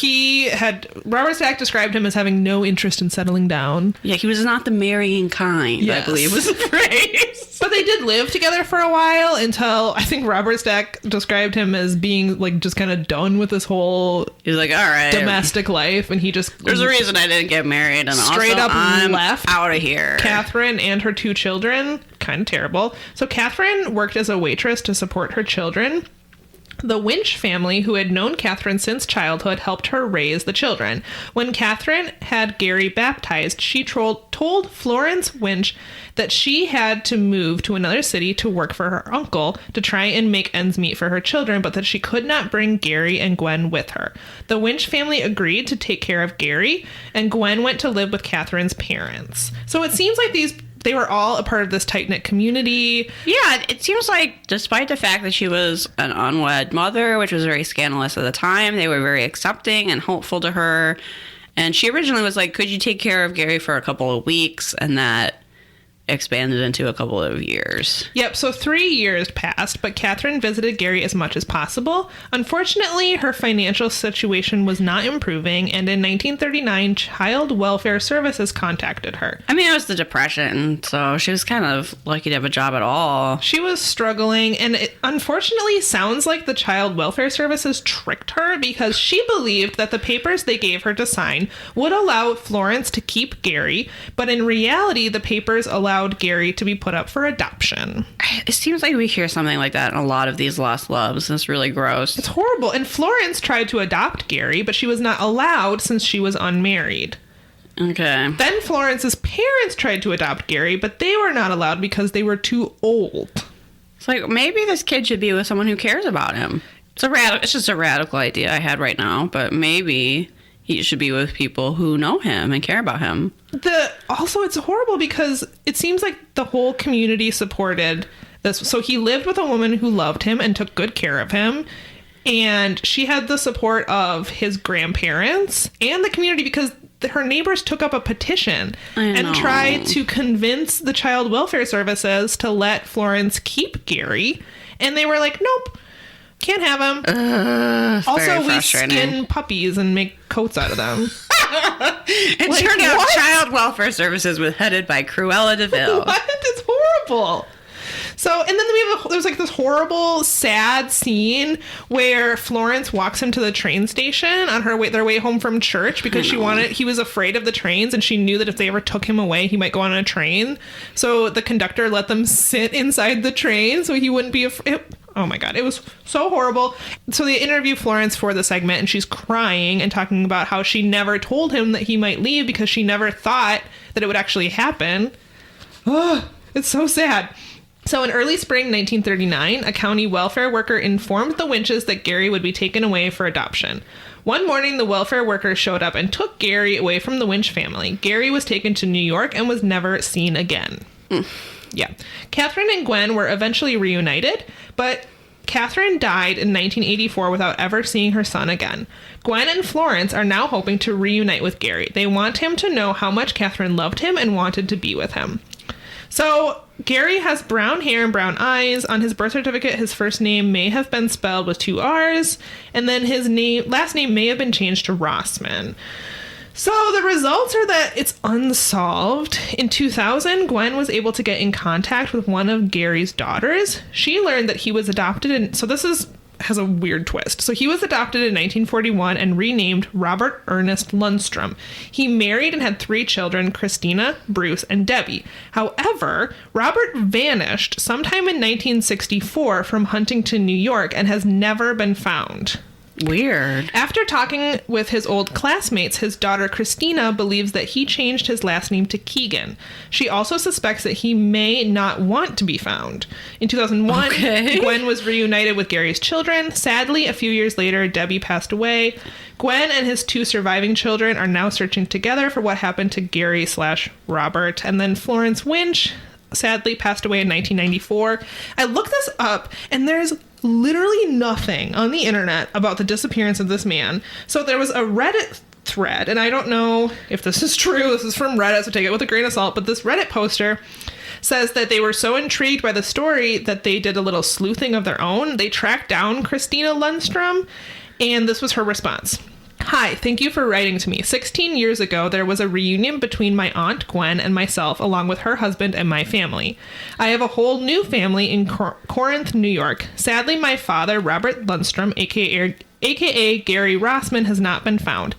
Robert Stack described him as having no interest in settling down. Yeah, he was not the marrying kind, yes. I believe was the phrase. But they did live together for a while until I think Robert Stack described him as being like just kind of done with this whole He's like, all right, domestic life. And he just... There's a reason I didn't get married. And straight also, up I'm left out of here. Catherine and her 2 children. Kind of terrible. So Catherine worked as a waitress to support her children. The Winch family, who had known Catherine since childhood, helped her raise the children. When Catherine had Gary baptized, she told Florence Winch that she had to move to another city to work for her uncle to try and make ends meet for her children, but that she could not bring Gary and Gwen with her. The Winch family agreed to take care of Gary, and Gwen went to live with Catherine's parents. So it seems like they were all a part of this tight-knit community. Yeah, it seems like despite the fact that she was an unwed mother, which was very scandalous at the time, they were very accepting and hopeful to her. And she originally was like, could you take care of Gary for a couple of weeks? And that expanded into a couple of years. Yep, so 3 years passed, but Catherine visited Gary as much as possible. Unfortunately, her financial situation was not improving, and in 1939, Child Welfare Services contacted her. I mean, it was the Depression, so she was kind of lucky to have a job at all. She was struggling, and it unfortunately sounds like the Child Welfare Services tricked her because she believed that the papers they gave her to sign would allow Florence to keep Gary, but in reality, the papers allowed Gary to be put up for adoption. It seems like we hear something like that in a lot of these lost loves. It's really gross. It's horrible. And Florence tried to adopt Gary, but she was not allowed since she was unmarried. Okay. Then Florence's parents tried to adopt Gary, but they were not allowed because they were too old. It's like, maybe this kid should be with someone who cares about him. It's just a radical idea I had right now, but maybe he should be with people who know him and care about him. Also, it's horrible because it seems like the whole community supported this. So he lived with a woman who loved him and took good care of him. And she had the support of his grandparents and the community because her neighbors took up a petition and tried to convince the Child Welfare Services to let Florence keep Gary. And they were like, nope. Can't have them. Also, we skin puppies and make coats out of them. It turned out Child Welfare Services was headed by Cruella DeVille. What? It's horrible. So, and then there's like this horrible, sad scene where Florence walks him to the train station on their way home from church because he was afraid of the trains and she knew that if they ever took him away, he might go on a train. So the conductor let them sit inside the train so he wouldn't be afraid. Oh my God, it was so horrible. So they interview Florence for the segment and she's crying and talking about how she never told him that he might leave because she never thought that it would actually happen. Oh, it's so sad. So in early spring 1939, a county welfare worker informed the Winches that Gary would be taken away for adoption. One morning, the welfare worker showed up and took Gary away from the Winch family. Gary was taken to New York and was never seen again. Yeah. Catherine and Gwen were eventually reunited, but Catherine died in 1984 without ever seeing her son again. Gwen and Florence are now hoping to reunite with Gary. They want him to know how much Catherine loved him and wanted to be with him. So Gary has brown hair and brown eyes. On his birth certificate, his first name may have been spelled with 2 R's, and then his last name may have been changed to Rossman. So the results are that it's unsolved. In 2000, Gwen was able to get in contact with one of Gary's daughters. She learned that he was adopted, and so this is has a weird twist. So he was adopted in 1941 and renamed Robert Ernest Lundstrom. He married and had 3 children, Christina, Bruce, and Debbie. However, Robert vanished sometime in 1964 from Huntington, New York, and has never been found. Weird. After talking with his old classmates, his daughter Christina believes that he changed his last name to Keegan. She also suspects that he may not want to be found. In 2001, Gwen was reunited with Gary's children. Sadly, a few years later, Debbie passed away. Gwen and his 2 surviving children are now searching together for what happened to Gary/Robert. And then Florence Winch sadly passed away in 1994. I looked this up, and there's literally nothing on the internet about the disappearance of this man. So there was a Reddit thread, and I don't know if this is true. This is from Reddit, so take it with a grain of salt. But this Reddit poster says that they were so intrigued by the story that they did a little sleuthing of their own. They tracked down Christina Lundstrom, and this was her response. Hi, thank you for writing to me. 16 years ago, there was a reunion between my aunt Gwen and myself, along with her husband and my family. I have a whole new family in Corinth, New York. Sadly, my father, Robert Lundstrom, aka Gary Rossman, has not been found.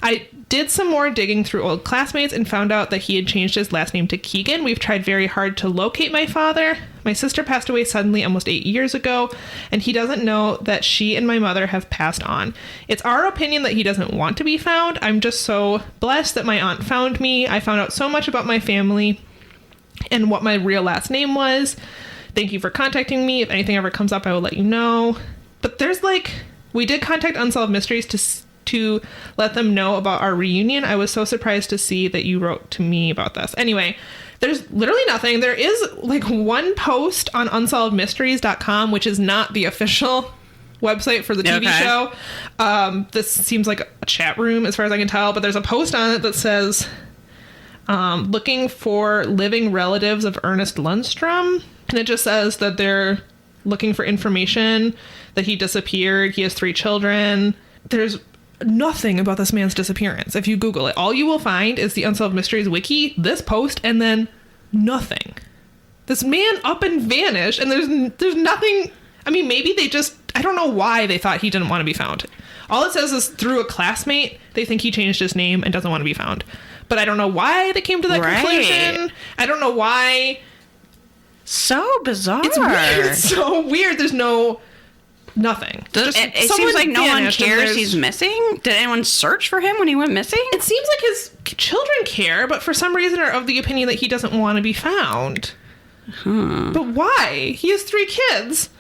I did some more digging through old classmates and found out that he had changed his last name to Keegan. We've tried very hard to locate my father. My sister passed away suddenly almost 8 years ago, and he doesn't know that she and my mother have passed on. It's our opinion that he doesn't want to be found. I'm just so blessed that my aunt found me. I found out so much about my family and what my real last name was. Thank you for contacting me. If anything ever comes up, I will let you know. But there's we did contact Unsolved Mysteries to let them know about our reunion. I was so surprised to see that you wrote to me about this. Anyway, there's literally nothing. There is one post on unsolvedmysteries.com, which is not the official website for the TV show. This seems like a chat room as far as I can tell, but there's a post on it that says, looking for living relatives of Ernest Lundstrom. And it just says that they're looking for information, that he disappeared. He has 3 children. There's nothing about this man's disappearance. If you Google it, all you will find is the Unsolved Mysteries wiki, this post, and then nothing. This man up and vanished, and there's nothing. I mean, maybe they just, I don't know why they thought he didn't want to be found. All it says is through a classmate, they think he changed his name and doesn't want to be found. But I don't know why they came to that conclusion. I don't know why. So bizarre. It's weird. It's so weird. There's nothing. It seems like no one cares he's missing. Did anyone search for him when he went missing? It seems like his children care, but for some reason are of the opinion that he doesn't want to be found. But why? He has 3 kids.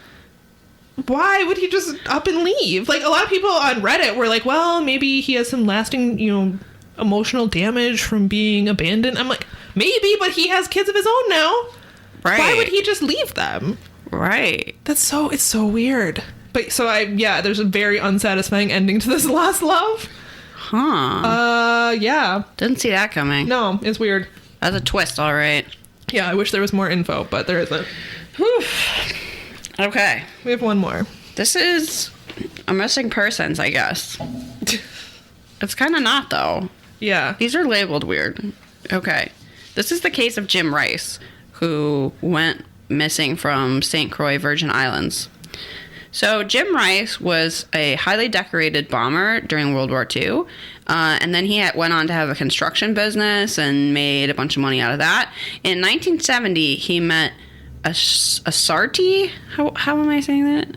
Why would he just up and leave? A lot of people on Reddit were like, well, maybe he has some lasting, emotional damage from being abandoned. I'm like, maybe, but he has kids of his own now. Right. Why would he just leave them? Right. It's so weird. But there's a very unsatisfying ending to this last love. Huh. Yeah. Didn't see that coming. No, it's weird. That's a twist, all right. Yeah, I wish there was more info, but there isn't. Whew. Okay. We have one more. This is a missing persons, I guess. It's kind of not, though. Yeah. These are labeled weird. Okay. This is the case of Jim Rice, who went missing from St. Croix, Virgin Islands. So Jim Rice was a highly decorated bomber during World War II. And then he went on to have a construction business and made a bunch of money out of that. In 1970, he met a Sarti. How am I saying that?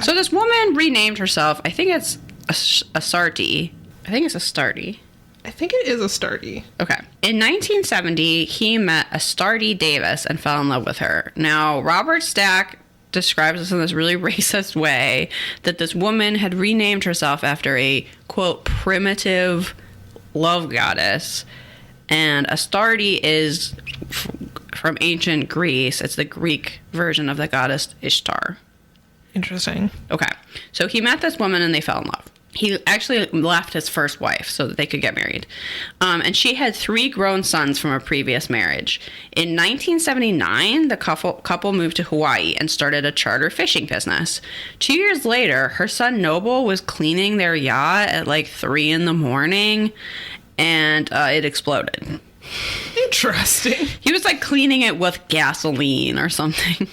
So this woman renamed herself. I think it's a Sarti. I think it's a Starty. I think it is a Starty. Okay. In 1970, he met a Starty Davis and fell in love with her. Now, Robert Stack describes this in this really racist way, that this woman had renamed herself after a, quote, primitive love goddess. And Astarte is from ancient Greece. It's the Greek version of the goddess Ishtar. Interesting. Okay. So he met this woman and they fell in love. He actually left his first wife so that they could get married. And she had 3 grown sons from a previous marriage. In 1979, the couple moved to Hawaii and started a charter fishing business. 2 years later, her son Noble was cleaning their yacht at 3 a.m. and it exploded. Interesting. He was cleaning it with gasoline or something.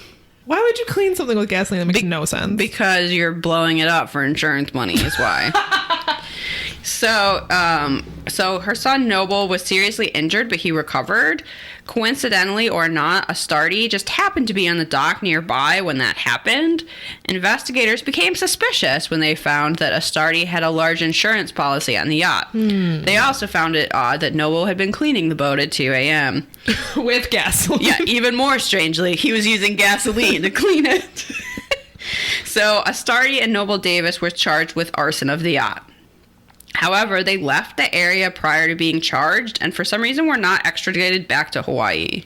Why would you clean something with gasoline? That makes no sense. Because you're blowing it up for insurance money is why. So her son Noble was seriously injured, but he recovered. Coincidentally or not, Astardi just happened to be on the dock nearby when that happened. Investigators became suspicious when they found that Astardi had a large insurance policy on the yacht. They also found it odd that Noble had been cleaning the boat at 2 a.m. With gasoline. Yeah, even more strangely, he was using gasoline to clean it. So Astardi and Noble Davis were charged with arson of the yacht. However, they left the area prior to being charged, and for some reason were not extradited back to Hawaii,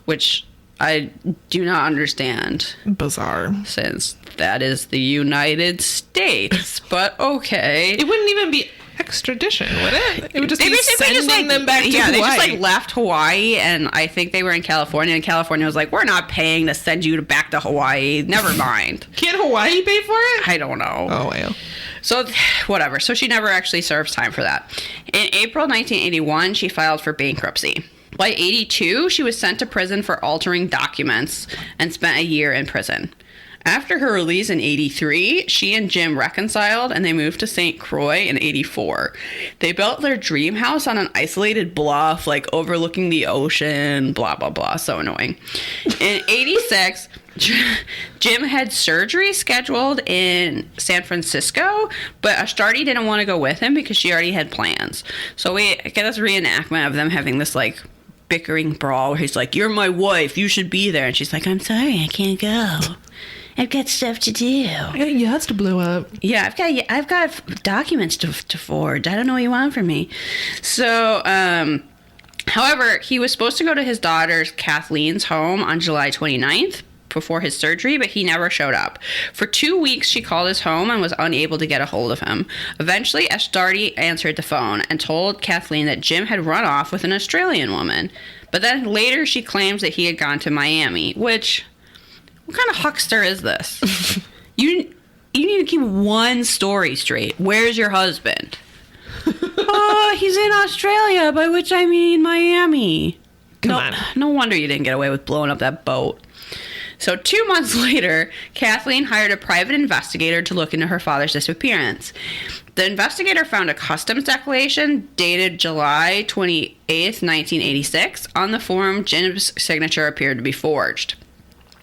which I do not understand. Bizarre. Since that is the United States, but okay. It wouldn't even be extradition, would it? It would just They be basically sending them back to Hawaii. They just left Hawaii, and I think they were in California, and California was like, we're not paying to send you back to Hawaii. Never mind. Can't Hawaii pay for it? I don't know. Oh, well. So, whatever. So she never actually serves time for that. In April 1981, she filed for bankruptcy. By 82, she was sent to prison for altering documents and spent a year in prison. After her release in 83, she and Jim reconciled and they moved to St. Croix in 84. They built their dream house on an isolated bluff, overlooking the ocean, blah, blah, blah. So annoying. In 86, Jim had surgery scheduled in San Francisco, but Astardi didn't want to go with him because she already had plans. So we get this reenactment of them having this, bickering brawl where he's like, you're my wife, you should be there. And she's like, I'm sorry, I can't go. I've got stuff to do. I got yachts to blow up. Yeah, I've got documents to forge. I don't know what you want from me. So, however, he was supposed to go to his daughter Kathleen's home on July 29th before his surgery, but he never showed up. For 2 weeks, she called his home and was unable to get a hold of him. Eventually, Astardi answered the phone and told Kathleen that Jim had run off with an Australian woman. But then later, she claims that he had gone to Miami, which... What kind of huckster is this? You need to keep one story straight. Where's your husband? Oh, he's in Australia, by which I mean Miami. Come on. No wonder you didn't get away with blowing up that boat. So 2 months later, Kathleen hired a private investigator to look into her father's disappearance. The investigator found a customs declaration dated July 28th, 1986. On the form, Jim's signature appeared to be forged.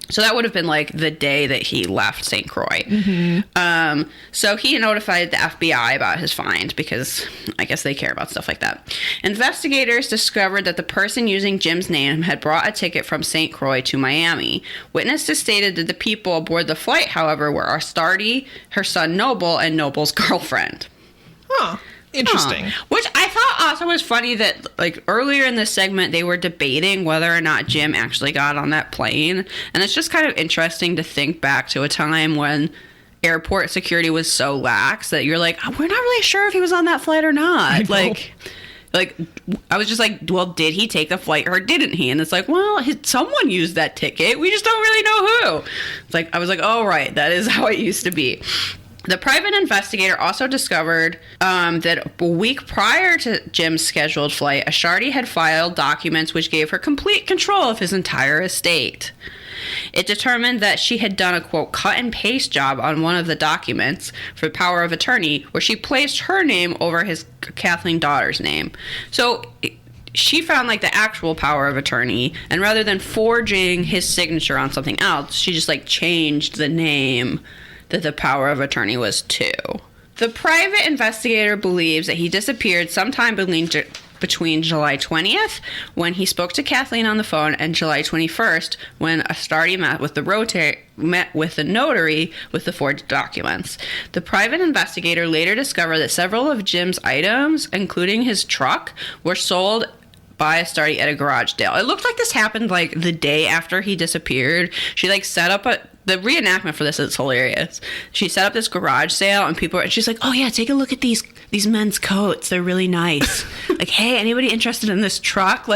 So that would have been the day that he left St. Croix. Mm-hmm. So he notified the FBI about his find because I guess they care about stuff like that. Investigators discovered that the person using Jim's name had brought a ticket from St. Croix to Miami. Witnesses stated that the people aboard the flight, however, were Astardi, her son Noble, and Noble's girlfriend. Huh. Interesting. Which I thought also was funny that, earlier in this segment, they were debating whether or not Jim actually got on that plane. And it's just kind of interesting to think back to a time when airport security was so lax that you're like, we're not really sure if he was on that flight or not. I was just like, well, did he take the flight or didn't he? And it's like, well, someone used that ticket. We just don't really know who. I was like, oh, right. That is how it used to be. The private investigator also discovered that a week prior to Jim's scheduled flight, Astardi had filed documents which gave her complete control of his entire estate. It determined that she had done a, quote, cut and paste job on one of the documents for power of attorney, where she placed her name over his Kathleen daughter's name. So she found the actual power of attorney, and rather than forging his signature on something else, she just changed the name that the power of attorney was to. The private investigator believes that he disappeared sometime between July 20th, when he spoke to Kathleen on the phone, and July 21st, when Astardi met with the notary with the forged documents. The private investigator later discovered that several of Jim's items, including his truck, were sold by Astardi at a garage sale. It looked like this happened the day after he disappeared. She set up the reenactment for this is hilarious. She set up this garage sale and she's like, oh yeah, take a look at these men's coats. They're really nice. Hey, anybody interested in this truck?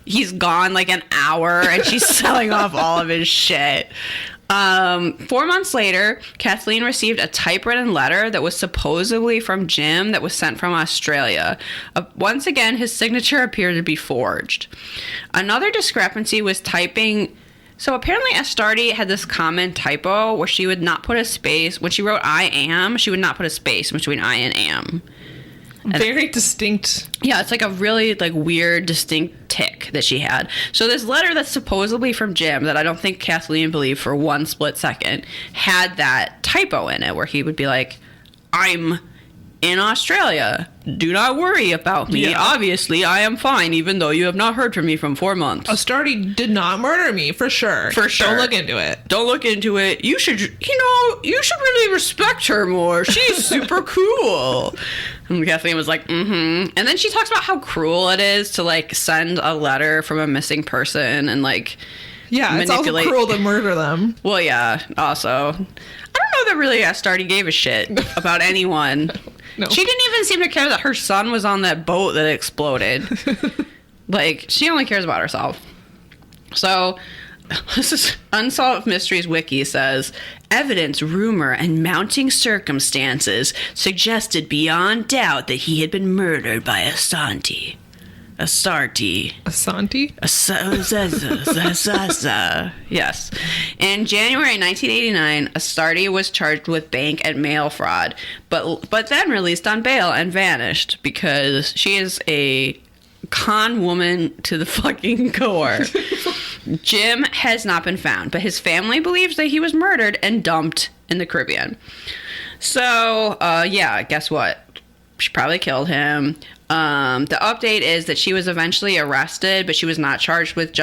He's gone an hour and she's selling off all of his shit. 4 months later, Kathleen received a typewritten letter that was supposedly from Jim that was sent from Australia. Once again, his signature appeared to be forged. Another discrepancy was typing So apparently Astardi had this common typo where she would not put a space. When she wrote I am, she would not put a space between I and am. Very distinct. Yeah, it's like a really like weird, distinct tick that she had. So this letter that's supposedly from Jim, that I don't think Kathleen believed for one split second, had that typo in it where he would be like, I'm in Australia. Do not worry about me. Yeah. Obviously, I am fine, even though you have not heard from me from 4 months. Astardi did not murder me, for sure. For sure. Don't look into it. Don't look into it. You should really respect her more. She's super cool. And Kathleen was like, mm-hmm. And then she talks about how cruel it is to, like, send a letter from a missing person and, like, Yeah, it's also cruel to murder them. Well, yeah, also. I don't know that really Astardi gave a shit about anyone. No. She didn't even seem to care that her son was on that boat that exploded. Like, she only cares about herself. So, this is Unsolved Mysteries Wiki says, evidence, rumor, and mounting circumstances suggested beyond doubt that he had been murdered by Astardi. Assanti? Yes. In January 1989, Astardi was charged with bank and mail fraud, but then released on bail and vanished because she is a con woman to the fucking core. Jim has not been found, but his family believes that he was murdered and dumped in the Caribbean. So, yeah, guess what? She probably killed him. The update is that she was eventually arrested, but she was not charged with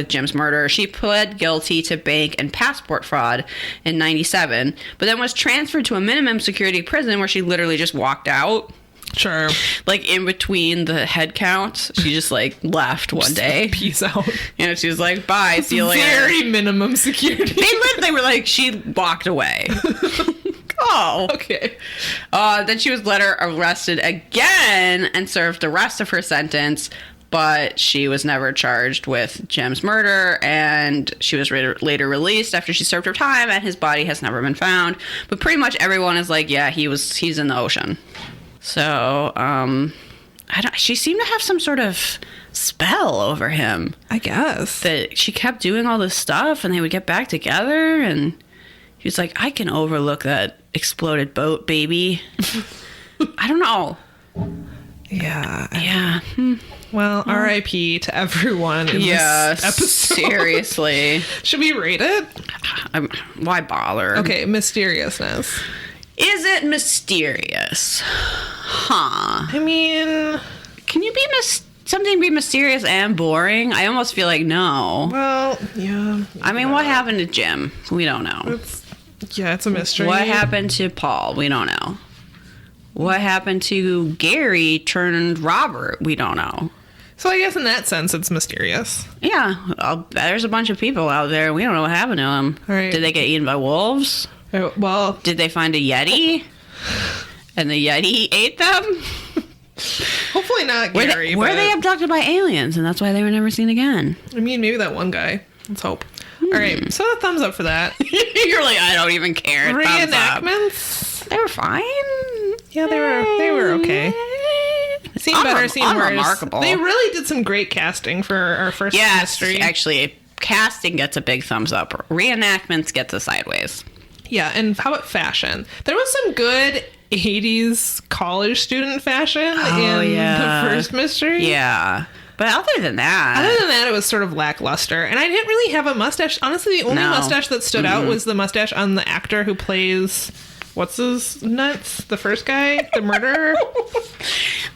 Jim's murder. She pled guilty to bank and passport fraud in 97, but then was transferred to a minimum security prison where she literally just walked out. Sure. Like, in between the head counts, she just, like, left one day. Peace out. And she was like, bye, see you later. Very minimum security. They were like, she walked away. Oh. Okay. Then she was later arrested again and served the rest of her sentence, but she was never charged with Jim's murder, and she was later released after she served her time, and his body has never been found. But pretty much everyone is like, yeah, he's in the ocean. So, she seemed to have some sort of spell over him. I guess. That she kept doing all this stuff, and they would get back together, and he was like, I can overlook that exploded boat, baby. I don't know. Yeah. Yeah. Well, R.I.P. to everyone in this episode. Seriously. Should we rate it? Why bother? Okay, mysteriousness. Is it mysterious? Huh. I mean... Can you be something be mysterious and boring? I almost feel like no. Well, yeah. I mean, what happened to Jim? We don't know. It's a mystery. What happened to Paul? We don't know. What happened to Gary turned Robert? We don't know. So I guess in that sense, it's mysterious. Yeah. There's a bunch of people out there. We don't know what happened to them. All right. Did they get eaten by wolves? Well... Did they find a Yeti? And the Yeti ate them? Hopefully not Gary. Were they abducted by aliens, and that's why they were never seen again? I mean, maybe that one guy. Let's hope. All right, so a thumbs up for that. You're like, I don't even care. Reenactments? They were fine. Yeah, they were okay. Seen better, seen worse. Unremarkable. They really did some great casting for our first mystery. Actually, casting gets a big thumbs up. Reenactments gets a sideways. Yeah, and how about fashion? There was some good 80s college student fashion in the first mystery. Yeah. But other than that, it was sort of lackluster. And I didn't really have a mustache. Honestly, the only mustache that stood out was the mustache on the actor who plays... What's his nuts? The first guy? The murderer?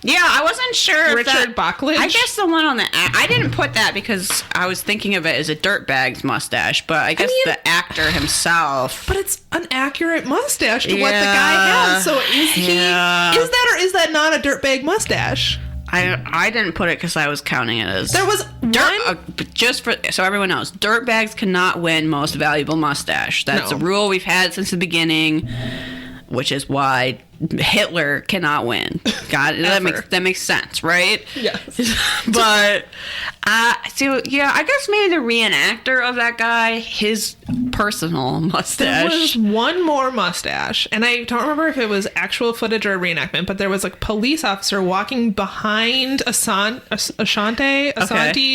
Yeah, I wasn't sure. Richard Bachlich? I guess the one on the... I didn't put that because I was thinking of it as a dirtbag's mustache, but I guess the actor himself... But it's an accurate mustache to what the guy has. So is he... Is that or is that not a dirtbag mustache? I didn't put it because I was counting it as... There was one... just for... So everyone knows, dirtbags cannot win most valuable mustache. That's a rule we've had since the beginning, which is why Hitler cannot win. God, that makes sense, right? Yes. But so yeah, I guess maybe the reenactor of that guy, his personal mustache. There was one more mustache, and I don't remember if it was actual footage or a reenactment, but there was a police officer walking behind Ashanti,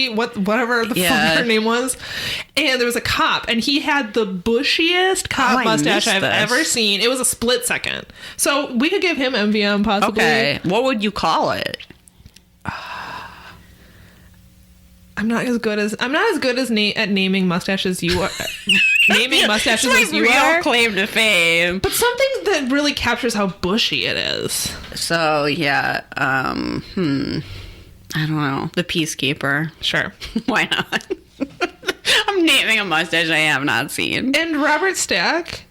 whatever the fuck her name was, and there was a cop, and he had the bushiest cop mustache I've ever seen. It was a split second. So we could give him MVM possibly. Okay, what would you call it? I'm not as good as at naming mustaches you are. Naming mustaches as you are. Claim to fame, but something that really captures how bushy it is. So yeah, I don't know. The Peacekeeper. Sure, why not? I'm naming a mustache I have not seen. And Robert Stack.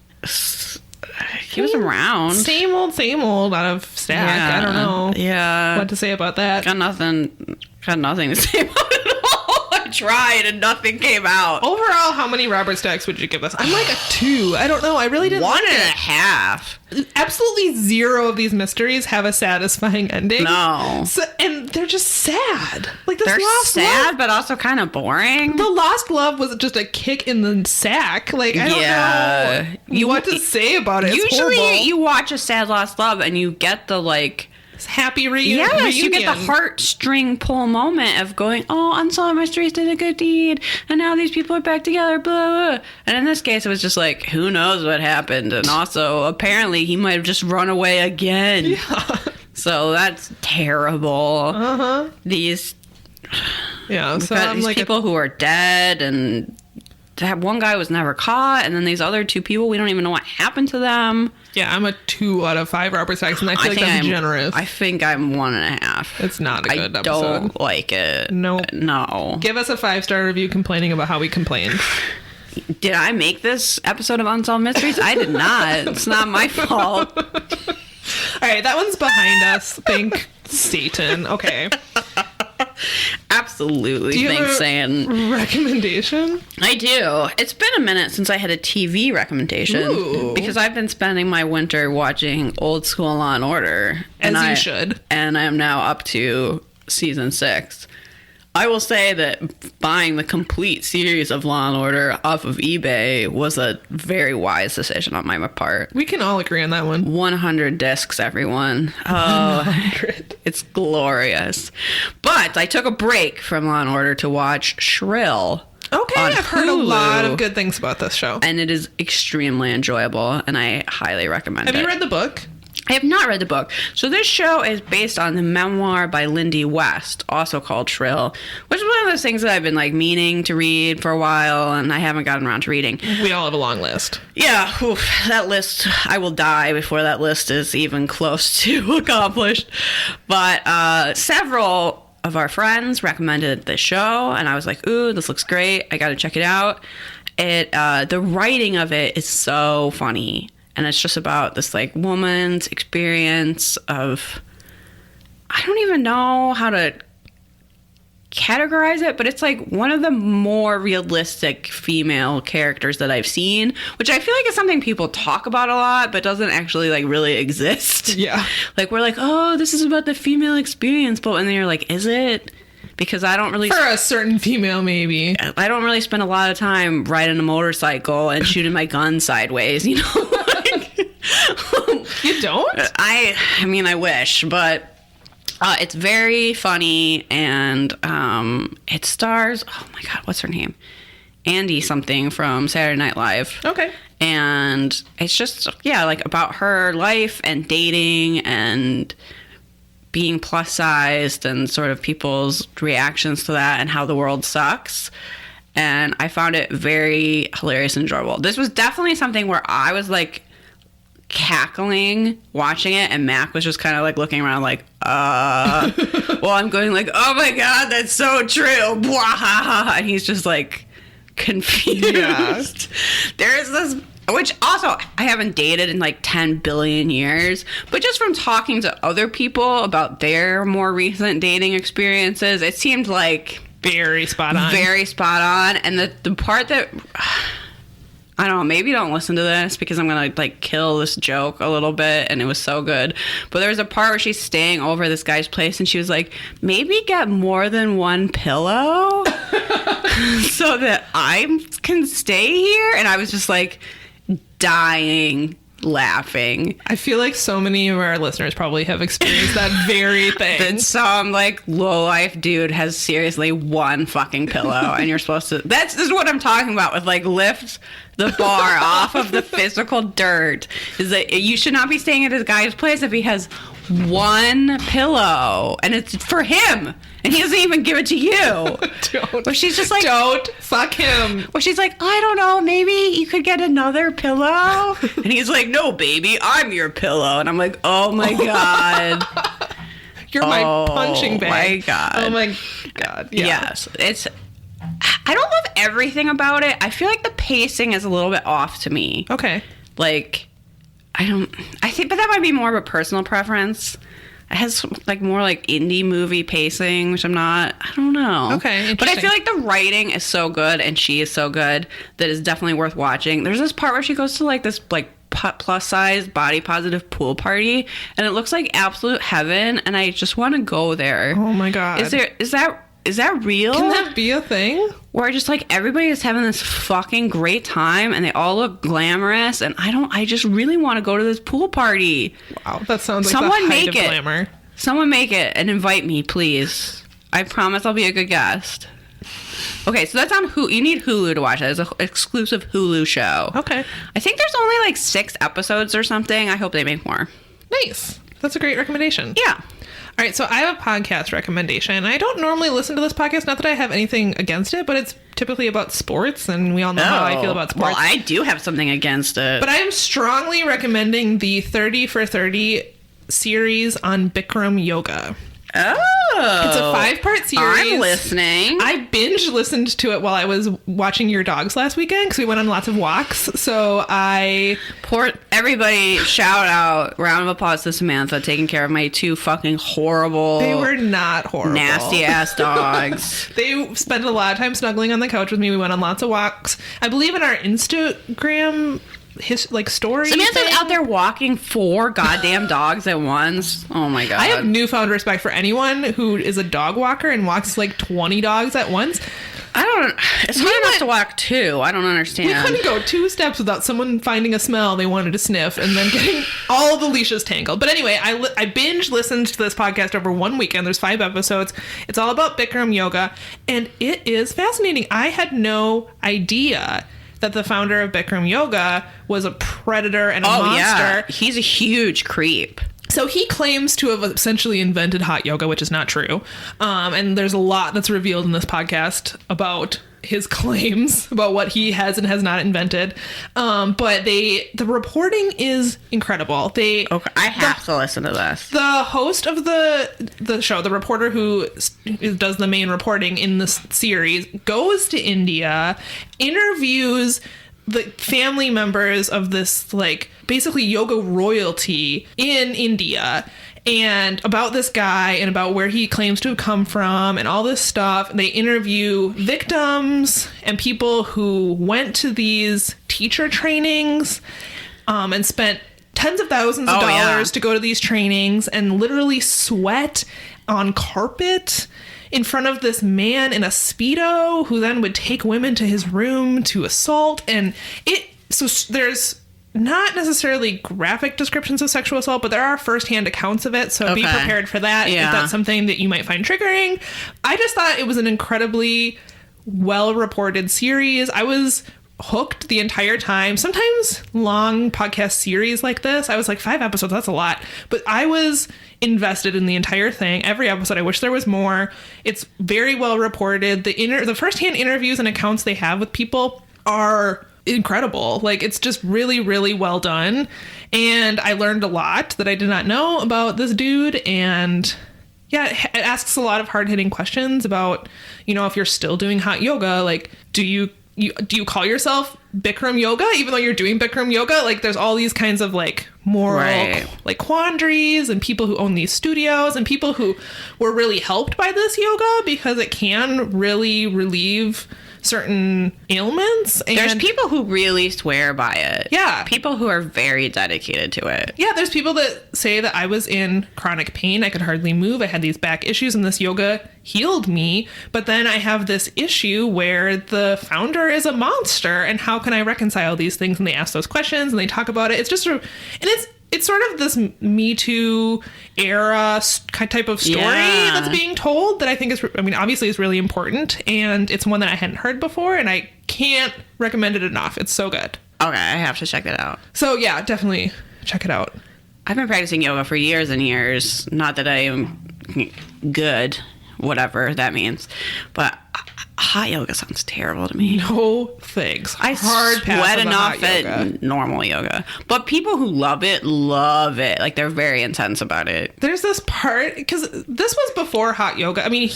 He was around. Same old out of Stack. Yeah. I don't know. Yeah. What to say about that? Got nothing to say about it all. I tried and nothing came out. Overall, how many Robert Stacks would you give us? I'm like a 2. I don't know. I really didn't. 1.5. Absolutely zero of these mysteries have a satisfying ending. No. So, and they're just sad. Like this They're Lost sad, Love, but also kind of boring. The Lost Love was just a kick in the sack. Like I don't know what to say about it. It's usually, horrible. you watch a sad Lost Love and you get the happy reunion. Yes, you get the heartstring pull moment of going, oh, Unsolved Mysteries did a good deed, and now these people are back together, blah, blah. And in this case, it was just like, who knows what happened? And also, apparently, he might have just run away again. Yeah. So that's terrible. Uh-huh. These these people who are dead, and that one guy was never caught, and then these other 2 people, we don't even know what happened to them. Yeah, I'm a 2 out of 5 Robert Stacks, and I feel like that's generous. I think I'm 1.5. It's not a good episode. I don't like it. Nope. No. Give us a 5-star review complaining about how we complained. Did I make this episode of Unsolved Mysteries? I did not. It's not my fault. All right, that one's behind us. Thank Satan. Okay. Absolutely. Do you Thanks, have a Satan. recommendation? I do. It's been a minute since I had a TV recommendation. Ooh. Because I've been spending my winter watching old school Law and Order. As you should. And I'm now up to season 6. I will say that buying the complete series of Law and Order off of eBay was a very wise decision on my part. We can all agree on that one. 100 discs, everyone. Oh, 100. It's glorious. But I took a break from Law and Order to watch Shrill. Okay, on I've heard a Hulu, lot of good things about this show. and it is extremely engiable, and I highly recommend it. Have you read the book? I have not read the book. So this show is based on the memoir by Lindy West, also called Shrill, which is one of those things that I've been meaning to read for a while, and I haven't gotten around to reading. We all have a long list. Yeah, that list, I will die before that list is even close to accomplished. But several of our friends recommended this show, and I was like, ooh, this looks great. I got to check it out. The writing of it is so funny. And it's just about this woman's experience of, I don't even know how to categorize it, but it's one of the more realistic female characters that I've seen, which I feel like is something people talk about a lot, but doesn't actually really exist. Yeah. We're oh, this is about the female experience, but and then you're is it? Because I don't really... For a certain female, maybe. I don't really spend a lot of time riding a motorcycle and shooting my gun sideways, you know? You don't? I mean, I wish, but it's very funny, and it stars, oh my God, what's her name? Andy something from Saturday Night Live. Okay. And it's just, about her life and dating and being plus sized and sort of people's reactions to that and how the world sucks. And I found it very hilarious and enjoyable. This was definitely something where I was cackling watching it, and Mac was just kind of looking around well, I'm going oh my God, that's so true, and he's just confused. Yeah. There's this, which also I haven't dated in 10 billion years, but just from talking to other people about their more recent dating experiences, it seemed very spot on. Very spot on. And the part that I don't know, maybe don't listen to this because I'm gonna like kill this joke a little bit, and it was so good. But there's a part where she's staying over this guy's place and she was like, maybe get more than one pillow so that I can stay here. And I was just like dying laughing. I feel like so many of our listeners probably have experienced that very thing. That some like low life dude has seriously one fucking pillow, and you're supposed to. This is what I'm talking about with like lift the bar off of the physical dirt. Is that you should not be staying at this guy's place if he has one pillow, and it's for him, and he doesn't even give it to you. Don't. But she's just like, don't fuck him. well, she's like, I don't know, maybe you could get another pillow. And he's like, no, baby, I'm your pillow. And I'm like, oh my God. You're my punching bag. My God. Oh my God. Yeah. Yes. I don't love everything about it. I feel like the pacing is a little bit off to me. Okay. Like, I think, but that might be more of a personal preference. It has like more like indie movie pacing, which I don't know. Okay, but I interesting. feel like the writing is so good and she is so good that it's definitely worth watching. There's this part where she goes to like this like plus size body positive pool party, and it looks like absolute heaven, and I just want to go there. Oh my God. Is that real? Can that be a thing? Where just like everybody is having this fucking great time and they all look glamorous, and I just really want to go to this pool party. Wow, that sounds like Someone the height make of it. glamour. Someone make it and invite me, please. I promise I'll be a good guest. Okay, so that's on Hulu. You need Hulu to watch it. It's an exclusive Hulu show. Okay. I think there's only like 6 episodes or something. I hope they make more. Nice. That's a great recommendation. Yeah. All right, so I have a podcast recommendation. I don't normally listen to this podcast, not that I have anything against it, but it's typically about sports, and we all know how I feel about sports. Well, I do have something against it. But I am strongly recommending the 30 for 30 series on Bikram yoga. Oh. It's a 5-part series. I'm listening. I binge listened to it while I was watching your dogs last weekend because we went on lots of walks. So Poor everybody, shout out, round of applause to Samantha taking care of my 2 fucking horrible. They were not horrible. Nasty ass dogs. They spent a lot of time snuggling on the couch with me. We went on lots of walks. I believe in our Instagram story. Samantha's thing, out there walking 4 goddamn dogs at once. Oh my God. I have newfound respect for anyone who is a dog walker and walks like 20 dogs at once. It's hard enough to walk 2. I don't understand. We couldn't go 2 steps without someone finding a smell they wanted to sniff and then getting all the leashes tangled. But anyway, I binge listened to this podcast over 1 weekend. There's 5 episodes. It's all about Bikram yoga, and it is fascinating. I had no idea that the founder of Bikram yoga was a predator and a monster. Yeah. He's a huge creep. So he claims to have essentially invented hot yoga, which is not true. And there's a lot that's revealed in this podcast about his claims about what he has and has not invented. But the reporting is incredible. I have to listen to this. The host of the show, the reporter who does the main reporting in this series, goes to India, interviews the family members of this, like, basically yoga royalty in India, and about this guy and about where he claims to have come from and all this stuff. They interview victims and people who went to these teacher trainings and spent tens of thousands of dollars to go to these trainings and literally sweat on carpet in front of this man in a Speedo who then would take women to his room to assault. And so there's not necessarily graphic descriptions of sexual assault, but there are firsthand accounts of it. So be prepared for that if that's something that you might find triggering. I just thought it was an incredibly well-reported series. I was hooked the entire time. Sometimes long podcast series like this, I was like, 5 episodes, that's a lot. But I was invested in the entire thing. Every episode, I wish there was more. It's very well reported. The firsthand interviews and accounts they have with people are incredible. Like, it's just really, really well done. And I learned a lot that I did not know about this dude. And yeah, it asks a lot of hard-hitting questions about, if you're still doing hot yoga, like, do you call yourself Bikram yoga even though you're doing Bikram yoga? Like, there's all these kinds of like moral like quandaries, and people who own these studios and people who were really helped by this yoga because it can really relieve certain ailments. And There's people who really swear by it. Yeah. People who are very dedicated to it. Yeah, there's people that say that I was in chronic pain. I could hardly move. I had these back issues and this yoga healed me. But then I have this issue where the founder is a monster. And how can I reconcile these things? And they ask those questions and they talk about it. It's just it's sort of this Me Too era type of story that's being told that I think obviously is really important. And it's one that I hadn't heard before. And I can't recommend it enough. It's so good. Okay, I have to check that out. So yeah, definitely check it out. I've been practicing yoga for years and years. Not that I am good, whatever that means. But hot yoga sounds terrible to me. No thanks. I Hard pass sweat on the enough hot yoga. at normal yoga. But people who love it, love it. Like, they're very intense about it. There's this part, because this was before hot yoga. I mean,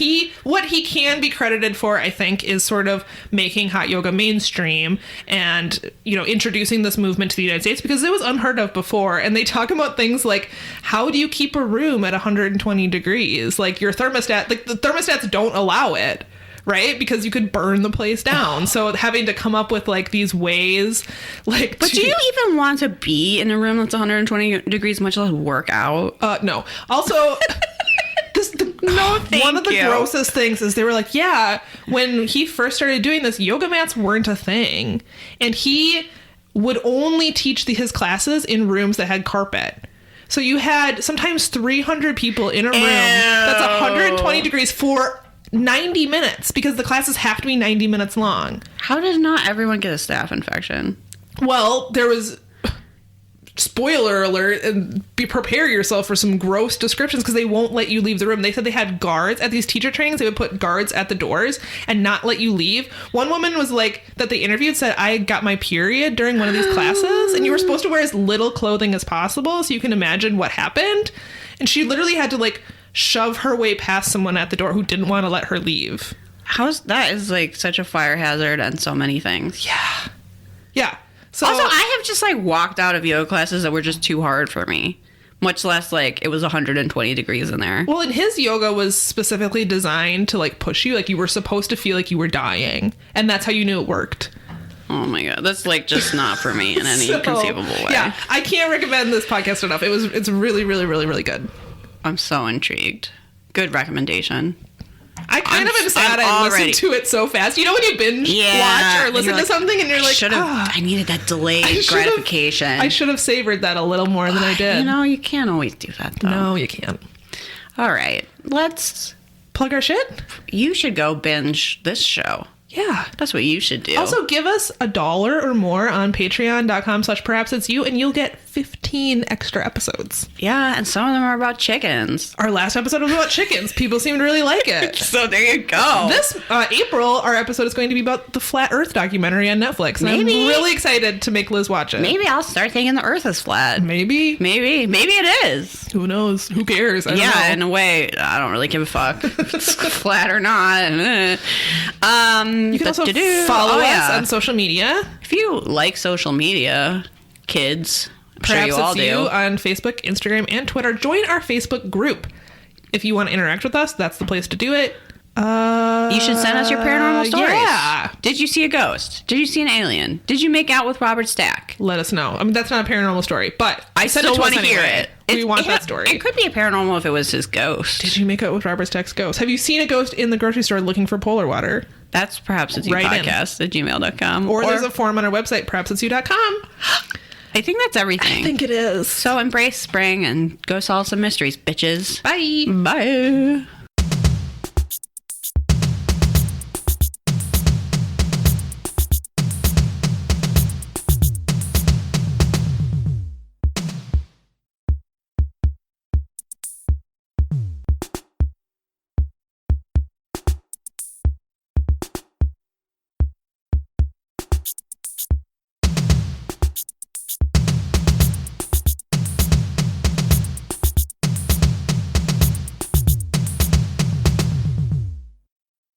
what he can be credited for, I think, is sort of making hot yoga mainstream and, introducing this movement to the United States, because it was unheard of before. And they talk about things like, how do you keep a room at 120 degrees? Like, your thermostat, like, the thermostats don't allow it. Right? Because you could burn the place down. So having to come up with like these ways, like. But do you even want to be in a room that's 120 degrees, much less work out? No. Also, one of the grossest things is they were like, yeah, when he first started doing this, yoga mats weren't a thing, and he would only teach his classes in rooms that had carpet. So you had sometimes 300 people in a room that's 120 degrees for 90 minutes, because the classes have to be 90 minutes long. How did not everyone get a staph infection? Well, there was, spoiler alert, and prepare yourself for some gross descriptions, because they won't let you leave the room. They said they had guards at these teacher trainings. They would put guards at the doors and not let you leave. One woman was like, that they interviewed, said, I got my period during one of these classes, and you were supposed to wear as little clothing as possible, so you can imagine what happened. And she literally had to like shove her way past someone at the door who didn't want to let her leave. That is like such a fire hazard on so many things. Yeah. So Also, I have just like walked out of yoga classes that were just too hard for me. Much less like it was 120 degrees in there. Well, and his yoga was specifically designed to like push you. Like you were supposed to feel like you were dying. And that's how you knew it worked. Oh my God. That's like just not for me in any conceivable way. Yeah. I can't recommend this podcast enough. It's really, really, really, really good. I'm so intrigued. Good recommendation. I kind of am sad I listened to it so fast. You know when you binge watch or listen to something and you're like, I needed that delayed gratification. I should have savored that a little more than I did. You can't always do that, though. No, you can't. All right. Let's plug our shit. You should go binge this show. Yeah. That's what you should do. Also, give us $1 or more on patreon.com/perhapsit'syou and you'll get 15 extra episodes. Yeah, and some of them are about chickens. Our last episode was about chickens. People seem to really like it. So there you go. This April, our episode is going to be about the Flat Earth documentary on Netflix. And I'm really excited to make Liz watch it. Maybe I'll start thinking the Earth is flat. Maybe it is. Who knows? Who cares? I don't know. In a way, I don't really give a fuck if it's flat or not. You can also follow us on social media. If you like social media, kids, I'm Perhaps sure you all it's do. You on Facebook, Instagram, and Twitter. Join our Facebook group. If you want to interact with us, that's the place to do it. You should send us your paranormal stories. Yeah. Did you see a ghost? Did you see an alien? Did you make out with Robert Stack? Let us know. I mean, that's not a paranormal story, but I still want to hear it. We want that story. It could be a paranormal if it was his ghost. Did you make out with Robert Stack's ghost? Have you seen a ghost in the grocery store looking for polar water? That's perhaps it's you podcast at gmail.com. Or there's a form on our website, perhapsit'syou.com. I think that's everything. I think it is. So embrace spring and go solve some mysteries, bitches. Bye. Bye.